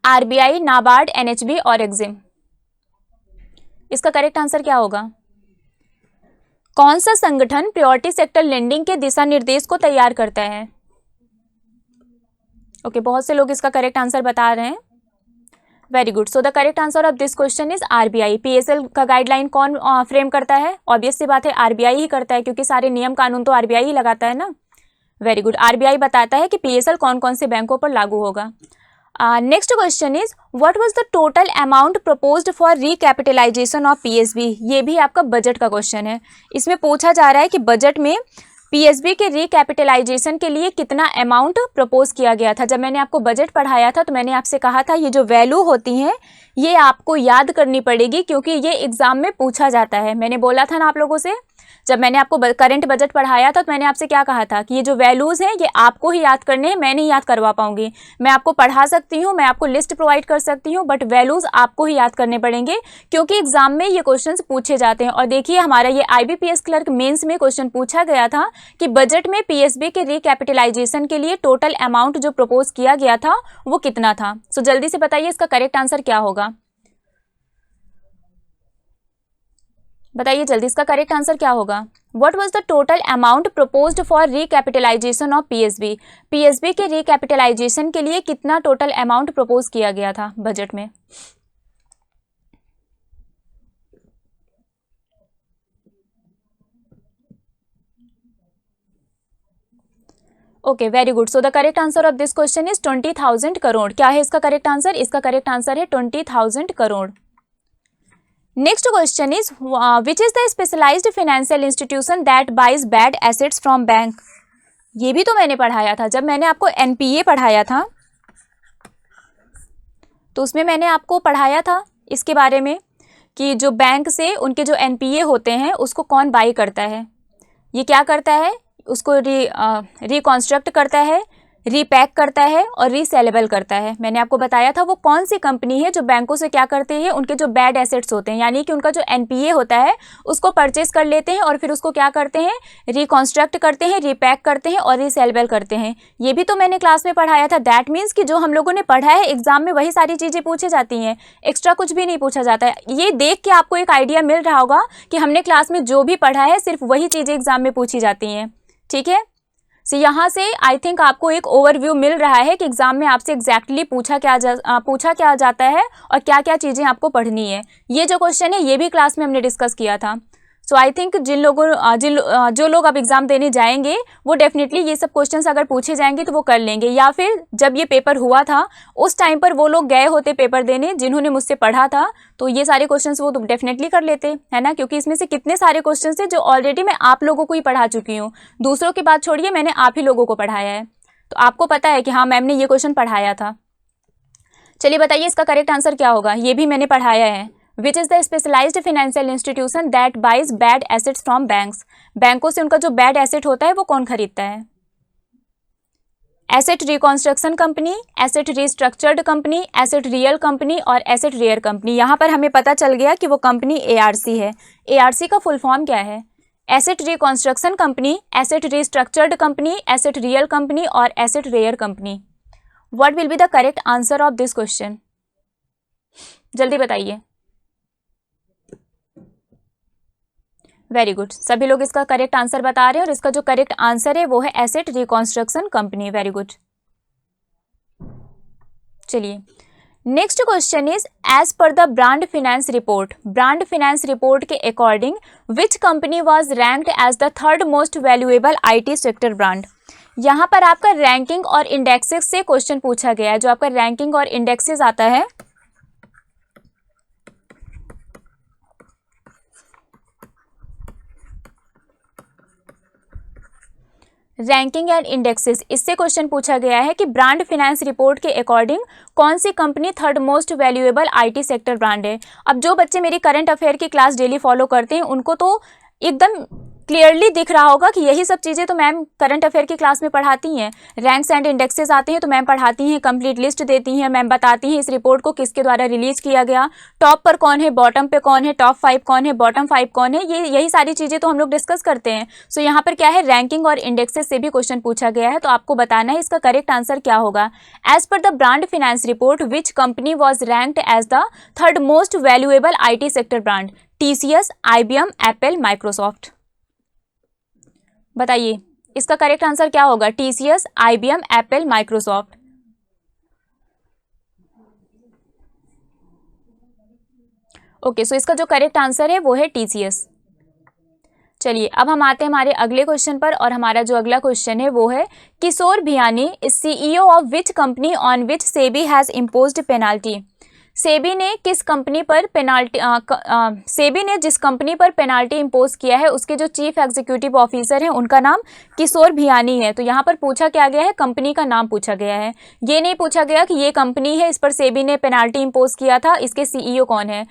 RBI, NABARD, NHB और एक्जिम। इसका करेक्ट आंसर क्या होगा? कौन सा संगठन प्रायोरिटी सेक्टर लेंडिंग के दिशा निर्देश को तैयार करता है? ओके, बहुत से लोग इसका करेक्ट आंसर बता रहे हैं। Very good. So the correct answer of this question is RBI. PSL का गाइडलाइन कौन फ्रेम करता है? ऑब्वियस सी बात है, आरबीआई ही करता है, क्योंकि सारे नियम कानून तो आरबीआई ही लगाता है ना। Very good. आरबीआई बताता है कि पीएसएल कौन कौन से बैंकों पर लागू होगा। Next question is what was the total amount proposed for recapitalisation of PSB? ये भी आपका बजट का क्वेश्चन है। इसमें पूछा जा रहा है कि बजट में पीएसबी के रिकैपिटलाइजेशन के लिए कितना अमाउंट प्रपोज किया गया था। जब मैंने आपको बजट पढ़ाया था तो मैंने आपसे कहा था ये जो वैल्यू होती हैं ये आपको याद करनी पड़ेगी, क्योंकि ये एग्जाम में पूछा जाता है। मैंने बोला था ना आप लोगों से, जब मैंने आपको करंट बजट पढ़ाया था तो मैंने आपसे क्या कहा था कि ये जो वैल्यूज़ हैं ये आपको ही याद करने हैं, मैं नहीं याद करवा पाऊंगी। मैं आपको पढ़ा सकती हूँ, मैं आपको लिस्ट प्रोवाइड कर सकती हूँ, बट वैल्यूज़ आपको ही याद करने पड़ेंगे, क्योंकि एग्जाम में ये क्वेश्चंस पूछे जाते हैं। और देखिए हमारा ये आईबीपीएस क्लर्क मेंस में क्वेश्चन पूछा गया था कि बजट में पीएसबी के रिकैपिटलाइजेशन के लिए टोटल अमाउंट जो प्रपोज किया गया था वो कितना था। सो जल्दी से बताइए इसका करेक्ट आंसर क्या होगा। बताइए जल्दी, इसका करेक्ट आंसर क्या होगा। What was the total amount proposed for recapitalisation of PSB? PSB के रिकैपिटलाइजेशन के लिए कितना टोटल अमाउंट प्रपोज किया गया था बजट में? Okay, very good. So the correct answer of this question is 20,000 crore. क्या है इसका करेक्ट आंसर? इसका करेक्ट आंसर है 20,000 crore. Next question is which is the specialised financial institution that buys bad assets from bank? ये भी तो मैंने पढ़ाया था। जब मैंने आपको एनपीए पढ़ाया था तो उसमें मैंने आपको पढ़ाया था इसके बारे में कि जो बैंक से उनके जो एनपीए होते हैं उसको कौन बाई करता है। ये क्या करता है, उसको रिकॉन्स्ट्रक्ट करता है, रीपैक करता है और रीसेलेबल करता है। मैंने आपको बताया था वो कौन सी कंपनी है जो बैंकों से क्या करते हैं, उनके जो बैड एसेट्स होते हैं यानी कि उनका जो एनपीए होता है उसको परचेस कर लेते हैं और फिर उसको क्या करते हैं, रिकॉन्स्ट्रक्ट करते हैं, रीपैक करते हैं और रीसेलेबल करते हैं। ये भी तो मैंने क्लास में पढ़ाया था। दैट मीन्स कि जो हम लोगों ने पढ़ा है एग्जाम में वही सारी चीज़ें पूछी जाती हैं, एक्स्ट्रा कुछ भी नहीं पूछा जाता है। ये देख के आपको एक आइडिया मिल रहा होगा कि हमने क्लास में जो भी पढ़ा है सिर्फ वही चीज़ें एग्जाम में पूछी जाती हैं। ठीक है, सो यहाँ से आई थिंक आपको एक ओवरव्यू मिल रहा है कि एग्जाम में आपसे एग्जैक्टली पूछा क्या जाता है और क्या क्या चीज़ें आपको पढ़नी है। ये जो क्वेश्चन है ये भी क्लास में हमने डिस्कस किया था। सो आई थिंक जो लोग अब एग्जाम देने जाएंगे वो डेफिनेटली ये सब क्वेश्चंस अगर पूछे जाएंगे तो वो कर लेंगे, या फिर जब ये पेपर हुआ था उस टाइम पर वो लोग गए होते पेपर देने जिन्होंने मुझसे पढ़ा था, तो ये सारे क्वेश्चंस वो तो डेफिनेटली कर लेते, है ना, क्योंकि इसमें से कितने सारे क्वेश्चंस थे जो ऑलरेडी मैं आप लोगों को ही पढ़ा चुकी हूँ। दूसरों की बात छोड़िए, मैंने आप ही लोगों को पढ़ाया है, तो आपको पता है कि हाँ मैम ने ये क्वेश्चन पढ़ाया था। चलिए बताइए इसका करेक्ट आंसर क्या होगा। ये भी मैंने पढ़ाया है। Which is the specialised financial institution that buys bad assets from banks? बैंकों से उनका जो बैड एसेट होता है वो कौन खरीदता है? Asset reconstruction company, asset restructured company, asset real company और एसेट रेयर कंपनी। यहाँ पर हमें पता चल गया कि वो कंपनी एआरसी है। एआरसी का फुल फॉर्म क्या है? Asset reconstruction company, asset restructured company, asset real company और asset rare company. What will be the correct answer of this question? जल्दी बताइए। वेरी गुड, सभी लोग इसका करेक्ट आंसर बता रहे हैं और इसका जो करेक्ट आंसर है वो है asset reconstruction company. Very good. चलिए next question is as per the brand finance report, brand finance report के according which company was ranked as the third most valuable IT sector brand? यहाँ पर आपका रैंकिंग और इंडेक्सेस से क्वेश्चन पूछा गया है। जो आपका रैंकिंग और इंडेक्सेस आता है रैंकिंग एंड इंडेक्सेस, इससे क्वेश्चन पूछा गया है कि ब्रांड फाइनेंस रिपोर्ट के अकॉर्डिंग कौन सी company third most valuable IT sector brand है। अब जो बच्चे मेरी करंट अफेयर की क्लास डेली फॉलो करते हैं उनको तो एकदम क्लियरली दिख रहा होगा कि यही सब चीज़ें तो मैम करंट अफेयर की क्लास में पढ़ाती हैं। रैंक्स एंड इंडेक्सेस आते हैं तो मैम पढ़ाती हैं, कंप्लीट लिस्ट देती हैं, मैम बताती हैं इस रिपोर्ट को किसके द्वारा रिलीज किया गया, टॉप पर कौन है, बॉटम पे कौन है, टॉप 5 कौन है, बॉटम 5 कौन है, ये यही सारी चीज़ें तो हम लोग डिस्कस करते हैं। सो यहाँ पर क्या है, रैंकिंग और इंडेक्सेस से भी क्वेश्चन पूछा गया है, तो आपको बताना है इसका करेक्ट आंसर क्या होगा। As per the brand finance report which company was ranked as the third most valuable IT sector brand, TCS, IBM, Apple, Microsoft. बताइए इसका करेक्ट आंसर क्या होगा। TCS, IBM, Apple, Microsoft. Okay, so इसका जो करेक्ट आंसर है वो है TCS। चलिए अब हम आते हैं हमारे अगले क्वेश्चन पर, और हमारा जो अगला क्वेश्चन है वो है Kishore Biyani is CEO of which company on which SEBI has imposed penalty. SEBI ने किस कंपनी पर पेनाल्टी सेबी ने जिस कंपनी पर पेनाल्टी इम्पोज किया है उसके जो चीफ एग्जीक्यूटिव ऑफिसर हैं उनका नाम किशोर भियानी है। तो यहाँ पर पूछा क्या गया है, कंपनी का नाम पूछा गया है। ये नहीं पूछा गया कि ये कंपनी है, इस पर सेबी ने पेनाल्टी इम्पोज किया था, इसके CEO कौन है।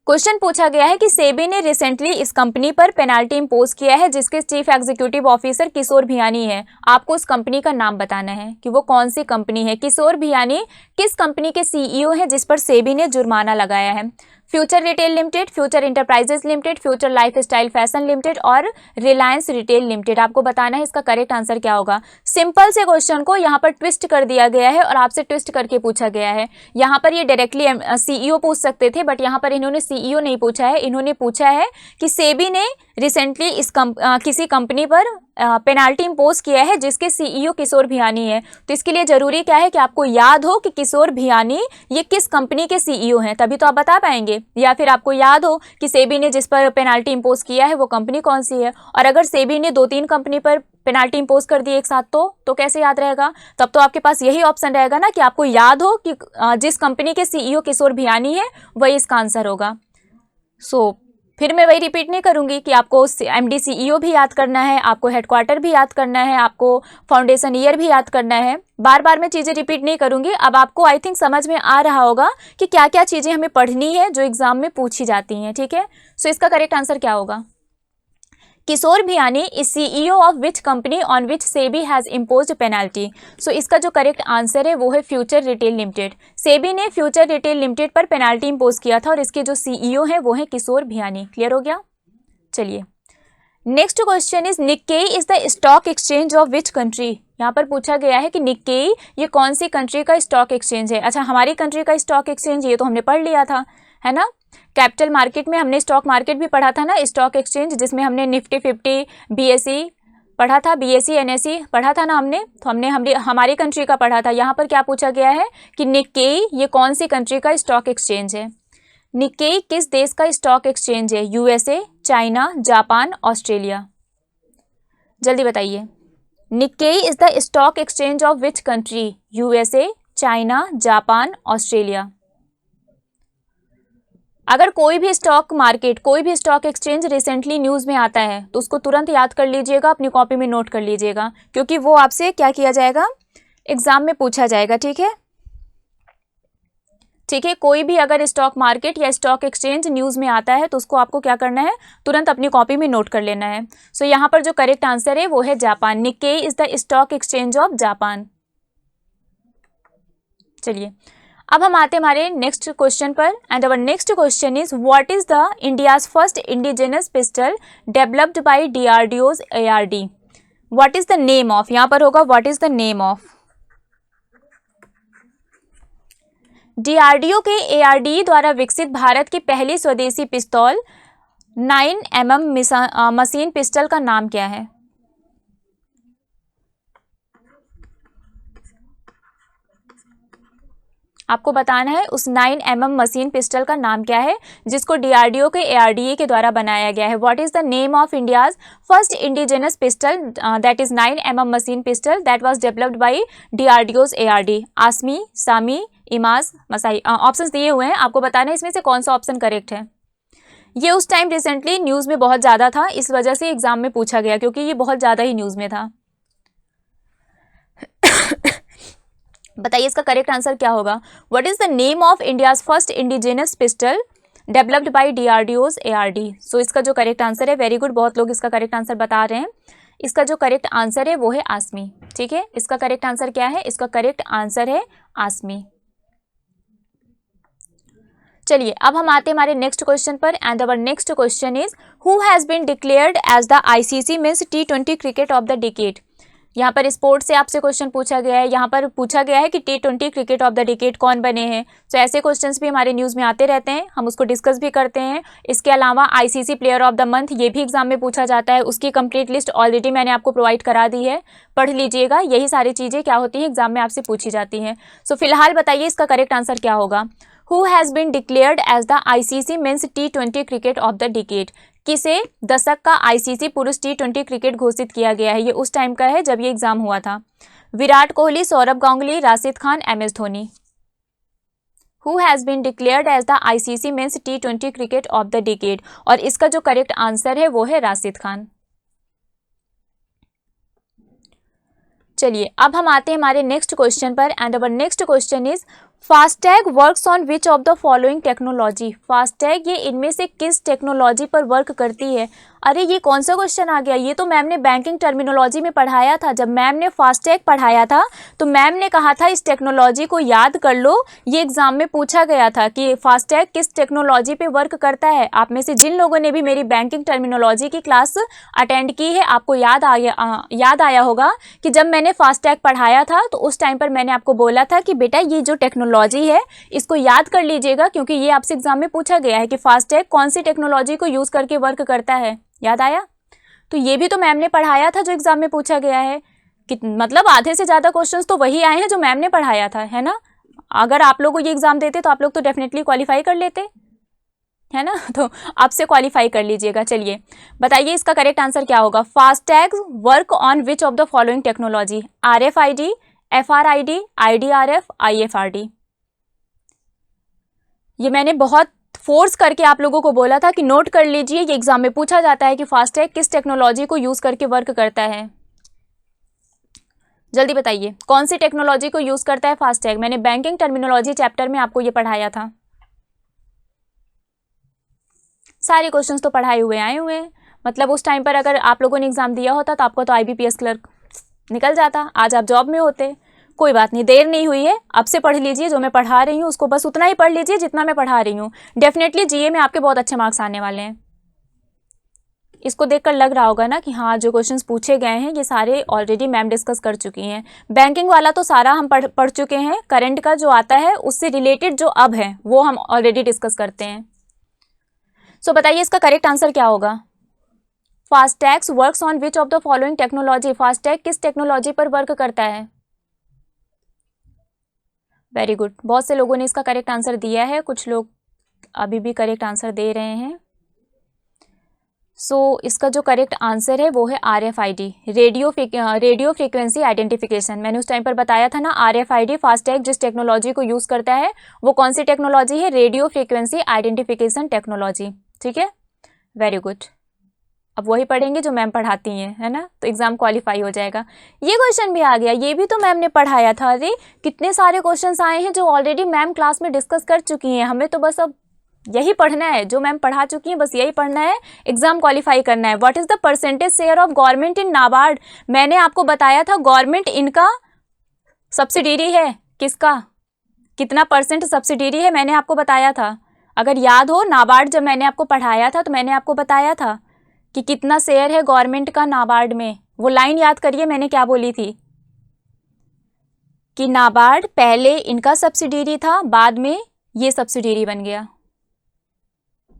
क्वेश्चन पूछा गया है कि सेबी ने रिसेंटली इस कंपनी पर पेनाल्टी इम्पोज किया है जिसके चीफ एग्जीक्यूटिव ऑफिसर किशोर भियानी है। आपको उस कंपनी का नाम बताना है कि वो कौन सी कंपनी है। किशोर भियानी किस कंपनी के CEO है जिस पर सेबी ने जुर्माना लगाया है। Future retail limited, future enterprises limited, future life style fashion limited और रिलायंस रिटेल लिमिटेड। आपको बताना है इसका करेक्ट आंसर क्या होगा। सिंपल से क्वेश्चन को यहाँ पर ट्विस्ट कर दिया गया है और आपसे ट्विस्ट करके पूछा गया है। यहाँ पर ये डायरेक्टली CEO पूछ सकते थे, बट यहाँ पर इन्होंने CEO नहीं पूछा है, इन्होंने पूछा है कि सेबी ने रिसेंटली किसी कंपनी पर पेनाल्टी इम्पोज किया है जिसके CEO किशोर भियानी है। तो इसके लिए जरूरी क्या है कि आपको याद हो कि किशोर भियानी ये किस कंपनी के CEO हैं, तभी तो आप बता पाएंगे। या फिर आपको याद हो कि सेबी ने जिस पर पेनाल्टी इम्पोज किया है वो कंपनी कौन सी है। और अगर सेबी ने 2-3 कंपनी पर पेनाल्टी इम्पोज कर दी एक साथ तो कैसे याद रहेगा। तब तो आपके पास यही ऑप्शन रहेगा ना कि आपको याद हो कि जिस कंपनी के CEO किशोर भियानी है वही इसका आंसर होगा। फिर मैं वही रिपीट नहीं करूंगी कि आपको MD CEO भी याद करना है, आपको हेडक्वार्टर भी याद करना है, आपको फाउंडेशन ईयर भी याद करना है। बार बार मैं चीज़ें रिपीट नहीं करूंगी। अब आपको आई थिंक समझ में आ रहा होगा कि क्या क्या चीज़ें हमें पढ़नी है जो एग्जाम में पूछी जाती हैं। ठीक है, सो इसका करेक्ट आंसर क्या होगा। Kishore Biyani is CEO of which company on which SEBI has imposed penalty. So इसका जो करेक्ट आंसर है वो है फ्यूचर रिटेल लिमिटेड। सेबी ने फ्यूचर रिटेल लिमिटेड पर पेनाल्टी इम्पोज किया था और इसके जो CEO है वो है किशोर भियानी। क्लियर हो गया। चलिए next question is Nikkei is the stock exchange of which country. यहाँ पर पूछा गया है कि निक्केई ये कौन सी कंट्री का स्टॉक एक्सचेंज है। अच्छा, हमारी कंट्री का स्टॉक एक्सचेंज ये तो हमने पढ़ लिया था, है ना। कैपिटल मार्केट में हमने स्टॉक मार्केट भी पढ़ा था ना, स्टॉक एक्सचेंज, जिसमें हमने निफ्टी 50 BSE पढ़ा था, BSE NSE पढ़ा था ना हमने। तो हमने हमारी कंट्री का पढ़ा था। यहाँ पर क्या पूछा गया है कि निक्केई ये कौन सी कंट्री का स्टॉक एक्सचेंज है। निक्केई किस देश का स्टॉक एक्सचेंज है। USA, China, Japan, Australia. जल्दी बताइए। Nikkei is the stock exchange of which country. USA, China, Japan, Australia. अगर कोई भी स्टॉक मार्केट, कोई भी स्टॉक एक्सचेंज रिसेंटली न्यूज़ में आता है तो उसको तुरंत याद कर लीजिएगा, अपनी कॉपी में नोट कर लीजिएगा, क्योंकि वो आपसे क्या किया जाएगा, एग्जाम में पूछा जाएगा। ठीक है, ठीक है। कोई भी अगर स्टॉक मार्केट या स्टॉक एक्सचेंज न्यूज़ में आता है तो उसको आपको क्या करना है, तुरंत अपनी कॉपी में नोट कर लेना है। सो यहाँ पर जो करेक्ट आंसर है वो है Japan. Nikkei is the stock exchange of Japan. चलिए अब हम आते हैं हमारे नेक्स्ट क्वेश्चन पर, and our next question is what is the India's first indigenous pistol developed by DRDO's ARD। What is the name of, यहाँ पर होगा what is the name of. DRDO के ARD द्वारा विकसित भारत की पहली स्वदेशी पिस्तौल 9mm मशीन पिस्टल का नाम क्या है। आपको बताना है उस 9mm मशीन पिस्टल का नाम क्या है जिसको DRDO के ARDA के द्वारा बनाया गया है। What is the name of India's first indigenous pistol that is 9mm machine pistol that was developed by DRDO's ARD। Asmi, सामी, इमाज, मसाई ऑप्शंस दिए हुए हैं, आपको बताना है इसमें से कौन सा ऑप्शन करेक्ट है। ये उस टाइम रिसेंटली न्यूज़ में बहुत ज़्यादा था, इस वजह से एग्जाम में पूछा गया, क्योंकि ये बहुत ज़्यादा ही न्यूज़ में था। बताइए इसका करेक्ट आंसर क्या होगा। What is the name of India's first indigenous pistol developed by DRDO's ARD। सो इसका जो करेक्ट आंसर है, वेरी गुड, बहुत लोग इसका करेक्ट आंसर बता रहे हैं। इसका जो करेक्ट आंसर है वो है आसमी। ठीक है, इसका करेक्ट आंसर क्या है, इसका करेक्ट आंसर है आसमी। चलिए अब हम आते हैं हमारे नेक्स्ट क्वेश्चन पर and our next question is who has been declared as the ICC men's T20 cricket of the decade. यहाँ पर स्पोर्ट्स से आपसे क्वेश्चन पूछा गया है, यहाँ पर पूछा गया है कि T20 cricket of the decade कौन बने हैं। तो ऐसे क्वेश्चंस भी हमारे न्यूज़ में आते रहते हैं, हम उसको डिस्कस भी करते हैं। इसके अलावा ICC player of the month ये भी एग्जाम में पूछा जाता है, उसकी कंप्लीट लिस्ट ऑलरेडी मैंने आपको प्रोवाइड करा दी है, पढ़ लीजिएगा। यही सारी चीज़ें क्या होती हैं, एग्जाम में आपसे पूछी जाती हैं। सो फिलहाल बताइए इसका करेक्ट आंसर क्या होगा। Who has been declared as the ICC men's T20 cricket of the decade. किसे दशक का ICC पुरुष T20 क्रिकेट घोषित किया गया है। ये उस टाइम का है जब ये एग्जाम हुआ था। Virat Kohli, Sourav Ganguly, Rashid Khan, MS Dhoni. Who has been declared as the ICC men's T20 cricket of the decade, और इसका जो करेक्ट आंसर है वो है राशिद खान। चलिए अब हम आते हैं हमारे नेक्स्ट क्वेश्चन पर and our next question is FASTag works on which of the following technology. FASTag ये इनमें से किस टेक्नोलॉजी पर वर्क करती है। अरे ये कौन सा क्वेश्चन आ गया, ये तो मैम ने बैंकिंग टर्मिनोलॉजी में पढ़ाया था। जब मैम ने फास्टैग पढ़ाया था तो मैम ने कहा था इस टेक्नोलॉजी को याद कर लो, ये एग्जाम में पूछा गया था कि फास्टैग किस टेक्नोलॉजी पे वर्क करता है। आप में से जिन लोगों ने भी मेरी बैंकिंग टर्मिनोलॉजी की क्लास अटेंड की है, आपको याद आया होगा कि जब मैंने फास्टैग पढ़ाया था तो उस टाइम पर मैंने आपको बोला था कि बेटा ये जो टेक्नोलॉजी है इसको याद कर लीजिएगा, क्योंकि ये आपसे एग्जाम में पूछा गया है कि फास्टैग कौन सी टेक्नोलॉजी को यूज करके वर्क करता है। याद आया? तो ये भी तो मैम ने पढ़ाया था जो एग्जाम में पूछा गया है। मतलब आधे से ज्यादा क्वेश्चंस तो वही आए हैं जो मैम ने पढ़ाया था, है ना। अगर आप लोगों को ये एग्जाम देते तो आप लोग तो डेफिनेटली क्वालिफाई कर लेते, है ना। तो आपसे क्वालिफाई कर लीजिएगा। चलिए बताइए इसका करेक्ट आंसर क्या होगा। FASTag work on which of the following technology. RFID, FRID, IDRF, IFRD। ये मैंने बहुत फोर्स करके आप लोगों को बोला था कि नोट कर लीजिए, ये एग्जाम में पूछा जाता है कि फास्टैग किस टेक्नोलॉजी को यूज करके वर्क करता है। जल्दी बताइए कौन सी टेक्नोलॉजी को यूज करता है फास्टैग। मैंने बैंकिंग टर्मिनोलॉजी चैप्टर में आपको ये पढ़ाया था। सारे क्वेश्चंस तो पढ़ाए हुए आए हुए हैं। मतलब उस टाइम पर अगर आप लोगों ने एग्जाम दिया होता तो आपको तो IBPS क्लर्क निकल जाता, आज आप जॉब में होते। कोई बात नहीं, देर नहीं हुई है, अब से पढ़ लीजिए। जो मैं पढ़ा रही हूँ उसको बस उतना ही पढ़ लीजिए जितना मैं पढ़ा रही हूँ। डेफिनेटली GA में आपके बहुत अच्छे मार्क्स आने वाले हैं। इसको देखकर लग रहा होगा ना कि हाँ जो क्वेश्चंस पूछे गए हैं ये सारे ऑलरेडी मैम डिस्कस कर चुकी हैं। बैंकिंग वाला तो सारा हम पढ़ चुके हैं। करंट का जो आता है उससे रिलेटेड जो अब है वो हम ऑलरेडी डिस्कस करते हैं। सो बताइए इसका करेक्ट आंसर क्या होगा। FASTag works on which of the following technology. FASTag किस टेक्नोलॉजी पर वर्क करता है। वेरी गुड, बहुत से लोगों ने इसका करेक्ट आंसर दिया है, कुछ लोग अभी भी करेक्ट आंसर दे रहे हैं। सो इसका जो करेक्ट आंसर है वो है RFID, रेडियो फ्रीक्वेंसी आइडेंटिफिकेशन। मैंने उस टाइम पर बताया था ना RFID फास्टैग जिस टेक्नोलॉजी को यूज़ करता है वो कौन सी टेक्नोलॉजी है, रेडियो फ्रीक्वेंसी आइडेंटिफिकेशन टेक्नोलॉजी। ठीक है, वेरी गुड। अब वही पढ़ेंगे जो मैम पढ़ाती हैं, है ना, तो एग्जाम क्वालिफाई हो जाएगा। ये क्वेश्चन भी आ गया, ये भी तो मैम ने पढ़ाया था। अरे कितने सारे क्वेश्चंस आए हैं जो ऑलरेडी मैम क्लास में डिस्कस कर चुकी हैं। हमें तो बस अब यही पढ़ना है जो मैम पढ़ा चुकी हैं, बस यही पढ़ना है, एग्जाम क्वालिफाई करना है। What is the percentage share of government in NABARD. मैंने आपको बताया था गवर्नमेंट इनका सब्सिडरी है, किसका, कितना परसेंट सब्सिडरी है, मैंने आपको बताया था। अगर याद हो नाबार्ड जब मैंने आपको पढ़ाया था तो मैंने आपको बताया था कि कितना शेयर है गवर्नमेंट का नाबार्ड में। वो लाइन याद करिए मैंने क्या बोली थी कि नाबार्ड पहले इनका सब्सिडरी था, बाद में ये सब्सिडरी बन गया।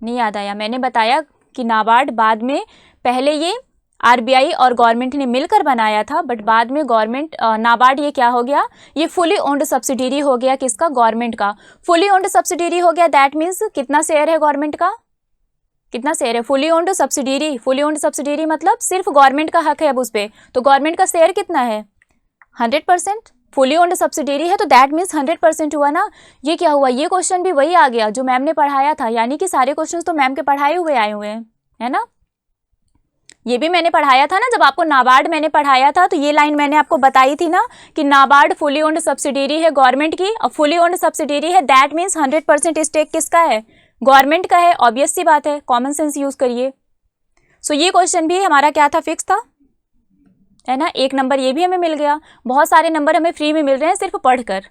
नहीं याद आया? मैंने बताया कि नाबार्ड बाद में, पहले ये RBI और गवर्नमेंट ने मिलकर बनाया था, बट बाद में गवर्नमेंट नाबार्ड ये क्या हो गया, ये फुली ओन्ड सब्सिडरी हो गया। किसका? गवर्नमेंट का फुली ओन्ड सब्सिडरी हो गया। दैट मीन्स कितना शेयर है गवर्नमेंट का, कितना शेयर है fully owned subsidiary. Fully owned subsidiary मतलब सिर्फ गवर्नमेंट का हक है अब उस पर, तो गवर्नमेंट का शेयर कितना है, 100%। फुली ओन्ड सब्सिडरी है तो दैट मीन्स 100% हुआ ना। ये क्या हुआ, ये क्वेश्चन भी वही आ गया जो मैम ने पढ़ाया था, यानी कि सारे क्वेश्चंस तो मैम के पढ़ाए हुए आए हुए हैं, है ना। ये भी मैंने पढ़ाया था ना, जब आपको नाबार्ड मैंने पढ़ाया था तो ये लाइन मैंने आपको बताई थी ना कि नाबार्ड फुली ओन्ड सब्सिडरी है गवर्नमेंट की, और फुली ओन्ड सब्सिडरी है दैट मीन्स 100% स्टेक किसका है, गवर्नमेंट का है। ऑब्वियस सी बात है, कॉमन सेंस यूज करिए। सो ये क्वेश्चन भी हमारा क्या था, फिक्स था, है ना। 1 नंबर ये भी हमें मिल गया। बहुत सारे नंबर हमें फ्री में मिल रहे हैं, सिर्फ पढ़कर,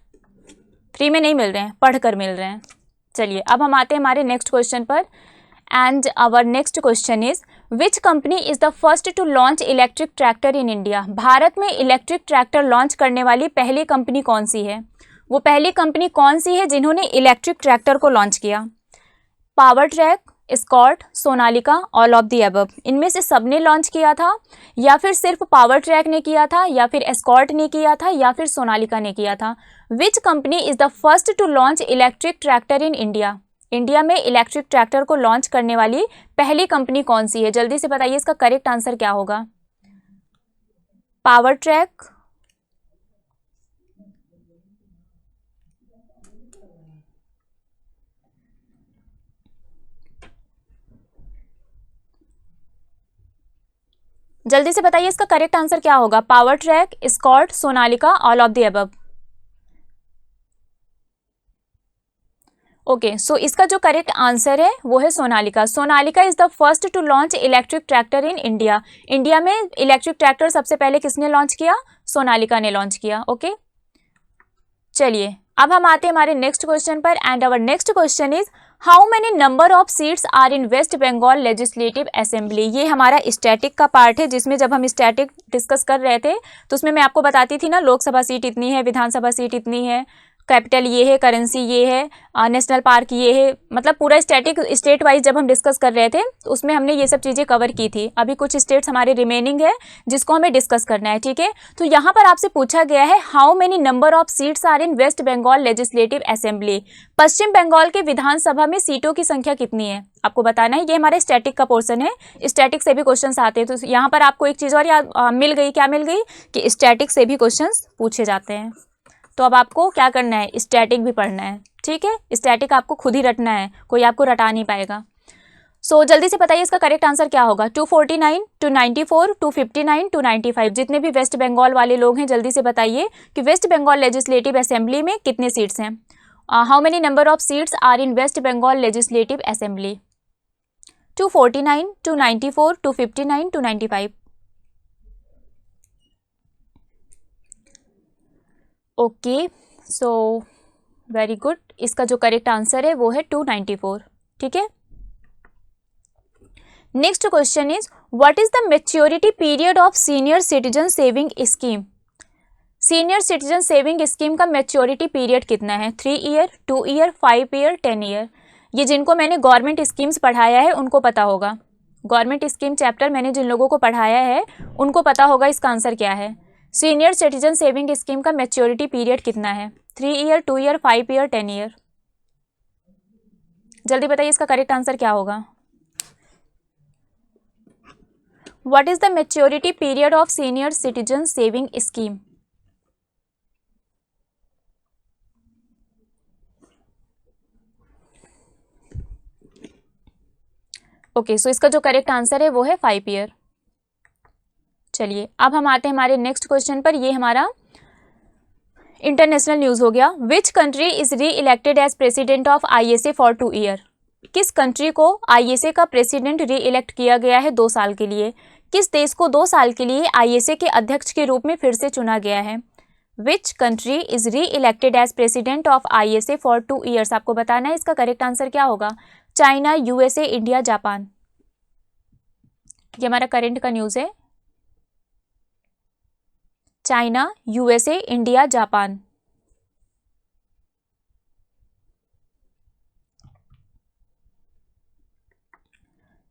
फ्री में नहीं मिल रहे हैं, पढ़कर मिल रहे हैं। चलिए अब हम आते हैं हमारे नेक्स्ट क्वेश्चन पर, and our next question is which company is the first to launch electric tractor in India. Bharat में इलेक्ट्रिक ट्रैक्टर लॉन्च करने वाली पहली कंपनी कौन सी है, वो पहली कंपनी कौन सी है जिन्होंने इलेक्ट्रिक ट्रैक्टर को लॉन्च किया। Power track, Escort, Sonalika, all of the above, इनमें से सबने लॉन्च किया था, या फिर सिर्फ पावर ट्रैक ने किया था, या फिर एस्कॉर्ट ने किया था, या फिर सोनालिका ने किया था। Which company is the first to launch electric tractor in India. India में इलेक्ट्रिक ट्रैक्टर को लॉन्च करने वाली पहली कंपनी कौन सी है, जल्दी से बताइए, इसका करेक्ट आंसर क्या होगा। पावर ट्रैक, जल्दी से बताइए इसका करेक्ट आंसर क्या होगा। Powertrac, Escort, Sonalika, all of the above. Okay, so इसका जो करेक्ट आंसर है वो है Sonalika. Sonalika is the first to launch electric tractor in India. India में इलेक्ट्रिक ट्रैक्टर सबसे पहले किसने लॉन्च किया, सोनालिका ने लॉन्च किया। ओके, चलिए अब हम आते हैं हमारे नेक्स्ट क्वेश्चन पर, and our next question is how many number of seats are in waste Bengal legislative assembly. ये हमारा स्टैटिक का पार्ट है, जिसमें जब हम स्टैटिक डिस्कस कर रहे थे तो उसमें मैं आपको बताती थी ना, लोकसभा सीट इतनी है, विधानसभा सीट इतनी है, कैपिटल ये है, करेंसी ये है, नेशनल पार्क ये है, मतलब पूरा स्टैटिक स्टेट वाइज जब हम डिस्कस कर रहे थे तो उसमें हमने ये सब चीज़ें कवर की थी। अभी कुछ स्टेट्स हमारे रिमेनिंग है जिसको हमें डिस्कस करना है, ठीक है। तो यहाँ पर आपसे पूछा गया है how many number of seats are in waste Bengal legislative assembly. पश्चिम बंगाल के विधानसभा में सीटों की संख्या कितनी है आपको बताना है। ये हमारे स्टैटिक का पोर्शन है, स्टैटिक से भी क्वेश्चन आते हैं। तो यहाँ पर आपको एक चीज़ और याद मिल गई, क्या मिल गई कि स्टैटिक से भी क्वेश्चन पूछे जाते हैं। तो अब आपको क्या करना है, स्टैटिक भी पढ़ना है, ठीक है। स्टैटिक आपको खुद ही रटना है, कोई आपको रटा नहीं पाएगा। सो जल्दी से बताइए इसका करेक्ट आंसर क्या होगा। 249, 294, 259, 295, जितने भी वेस्ट बंगाल वाले लोग हैं जल्दी से बताइए कि वेस्ट बंगाल लेजिस्लेटिव असेंबली में कितने सीट्स हैं। How many number of seats are in waste Bengal legislative assembly. 249, 294, 259, 295। Okay, so very good. इसका जो करेक्ट आंसर है वो है 294, ठीक है। Next question is what is the maturity period of senior citizen saving scheme. Senior citizen saving scheme का मैच्योरिटी पीरियड कितना है, 3 ईयर, 2 ईयर, 5 ईयर, 10 ईयर। ये जिनको मैंने गवर्नमेंट स्कीम्स पढ़ाया है उनको पता होगा, गवर्नमेंट स्कीम चैप्टर मैंने जिन लोगों को पढ़ाया है उनको पता होगा इसका आंसर क्या है। सीनियर सिटीजन सेविंग स्कीम का मैच्योरिटी पीरियड कितना है, 3 ईयर, 2 ईयर, 5 ईयर, 10 ईयर। जल्दी बताइए इसका करेक्ट आंसर क्या होगा। What is the maturity period of senior citizen saving scheme. Okay, so इसका जो करेक्ट आंसर है वो है 5 ईयर। चलिए अब हम आते हैं हमारे नेक्स्ट क्वेश्चन पर। ये हमारा इंटरनेशनल न्यूज़ हो गया। Which country is re elected as president of ISA for 2 year. किस कंट्री को ISA का प्रेसिडेंट री इलेक्ट किया गया है 2 साल के लिए। किस देश को 2 साल के लिए ISA के अध्यक्ष के रूप में फिर से चुना गया है। Which country is re elected as president of ISA for 2 years. आपको बताना है इसका करेक्ट आंसर क्या होगा। China, USA, India, Japan. ये हमारा करंट का न्यूज़ है। China, USA, India, Japan.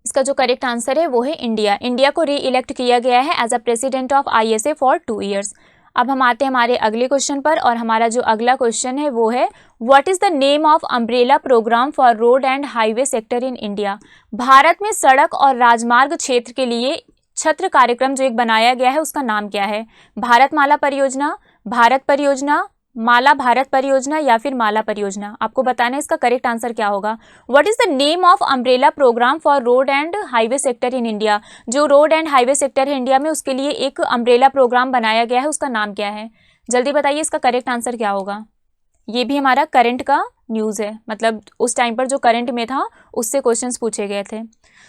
इसका जो करेक्ट आंसर है वो है इंडिया। इंडिया को री इलेक्ट किया गया है as a president of ISA for 2 years. अब हम आते हैं हमारे अगले क्वेश्चन पर, और हमारा जो अगला क्वेश्चन है वो है what is the name of umbrella programme for road and highway sector in India. Bharat में सड़क और राजमार्ग क्षेत्र के लिए छत्र कार्यक्रम जो एक बनाया गया है उसका नाम क्या है। भारतमाला परियोजना, भारत परियोजना, माला भारत परियोजना या फिर माला परियोजना, आपको बताना है इसका करेक्ट आंसर क्या होगा। What is the name of umbrella programme for road and highway sector in India, जो रोड एंड हाईवे सेक्टर है इंडिया में उसके लिए एक अम्ब्रेला प्रोग्राम बनाया गया है, उसका नाम क्या है? जल्दी बताइए इसका करेक्ट आंसर क्या होगा। ये भी हमारा करंट का न्यूज़ है, मतलब उस टाइम पर जो करंट में था उससे क्वेश्चंस पूछे गए थे।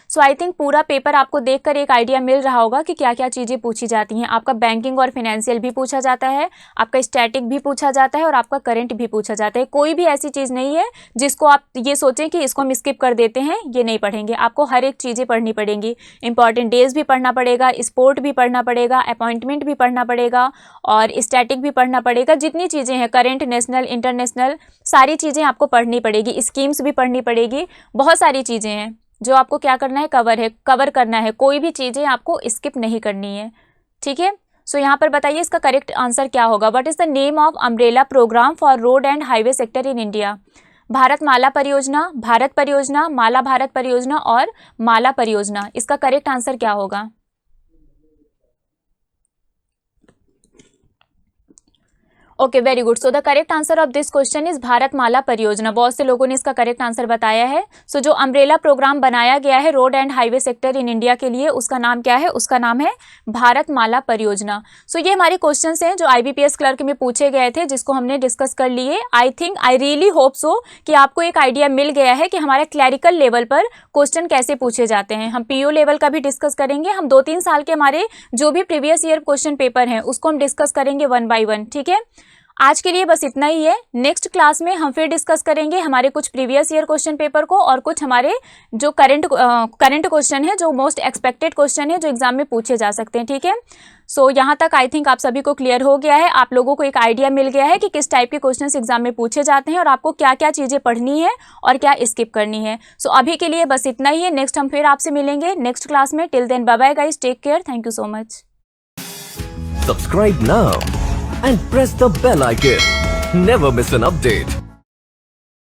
सो आई थिंक पूरा पेपर आपको देखकर एक आइडिया मिल रहा होगा कि क्या क्या चीज़ें पूछी जाती हैं। आपका बैंकिंग और फाइनेंशियल भी पूछा जाता है, आपका स्टैटिक भी पूछा जाता है और आपका करंट भी पूछा जाता है। कोई भी ऐसी चीज़ नहीं है जिसको आप ये सोचें कि इसको हम स्किप कर देते हैं, ये नहीं पढ़ेंगे। आपको हर एक चीज़ें पढ़नी पड़ेंगी। इंपॉर्टेंट डेज भी पढ़ना पड़ेगा, स्पोर्ट भी पढ़ना पड़ेगा, अपॉइंटमेंट भी पढ़ना पड़ेगा और स्टैटिक भी पढ़ना पड़ेगा। जितनी चीज़ें हैं करंट, नेशनल, इंटरनेशनल, सारी चीज़ें आपको पढ़नी पड़ेगी। स्कीम्स भी पढ़नी पड़ेगी। बहुत सारी चीज़ें हैं जो आपको क्या करना है, कवर करना है। कोई भी चीज़ें आपको स्किप नहीं करनी है, ठीक है। सो यहाँ पर बताइए इसका करेक्ट आंसर क्या होगा। What is the name of umbrella programme for road and highway sector in India? Bharatmala Pariyojana, Bharat परियोजना, माला भारत परियोजना और माला परियोजना, इसका करेक्ट आंसर क्या होगा? Okay, very good. So the correct answer of this question is Bharatmala Pariyojana. बहुत से लोगों ने इसका करेक्ट आंसर बताया है। सो जो अम्ब्रेला प्रोग्राम बनाया गया है road and highway sector in India के लिए, उसका नाम क्या है? उसका नाम है भारत माला परियोजना। सो ये हमारे क्वेश्चंस हैं जो IBPS क्लर्क में पूछे गए थे, जिसको हमने डिस्कस कर लिए। आई रियली होप सो कि आपको एक आइडिया मिल गया है कि हमारे क्लैरिकल लेवल पर क्वेश्चन कैसे पूछे जाते हैं। हम PO लेवल का भी डिस्कस करेंगे। हम 2-3 साल के हमारे जो भी प्रीवियस ईयर क्वेश्चन पेपर हैं उसको हम डिस्कस करेंगे 1 बाय 1, ठीक है। आज के लिए बस इतना ही है। नेक्स्ट क्लास में हम फिर डिस्कस करेंगे हमारे कुछ प्रीवियस ईयर क्वेश्चन पेपर को और कुछ हमारे जो करंट क्वेश्चन है, जो मोस्ट एक्सपेक्टेड क्वेश्चन है जो एग्जाम में पूछे जा सकते हैं, ठीक है। सो यहाँ तक आई थिंक आप सभी को क्लियर हो गया है। आप लोगों को एक आइडिया मिल गया है कि किस टाइप के क्वेश्चंस एग्जाम में पूछे जाते हैं और आपको क्या क्या चीज़ें पढ़नी है और क्या स्किप करनी है। सो अभी के लिए बस इतना ही है। नेक्स्ट हम फिर आपसे मिलेंगे नेक्स्ट क्लास में। Till then bye bye guys, take care, thank you so much. Subscribe now and press the bell icon. Never miss an update.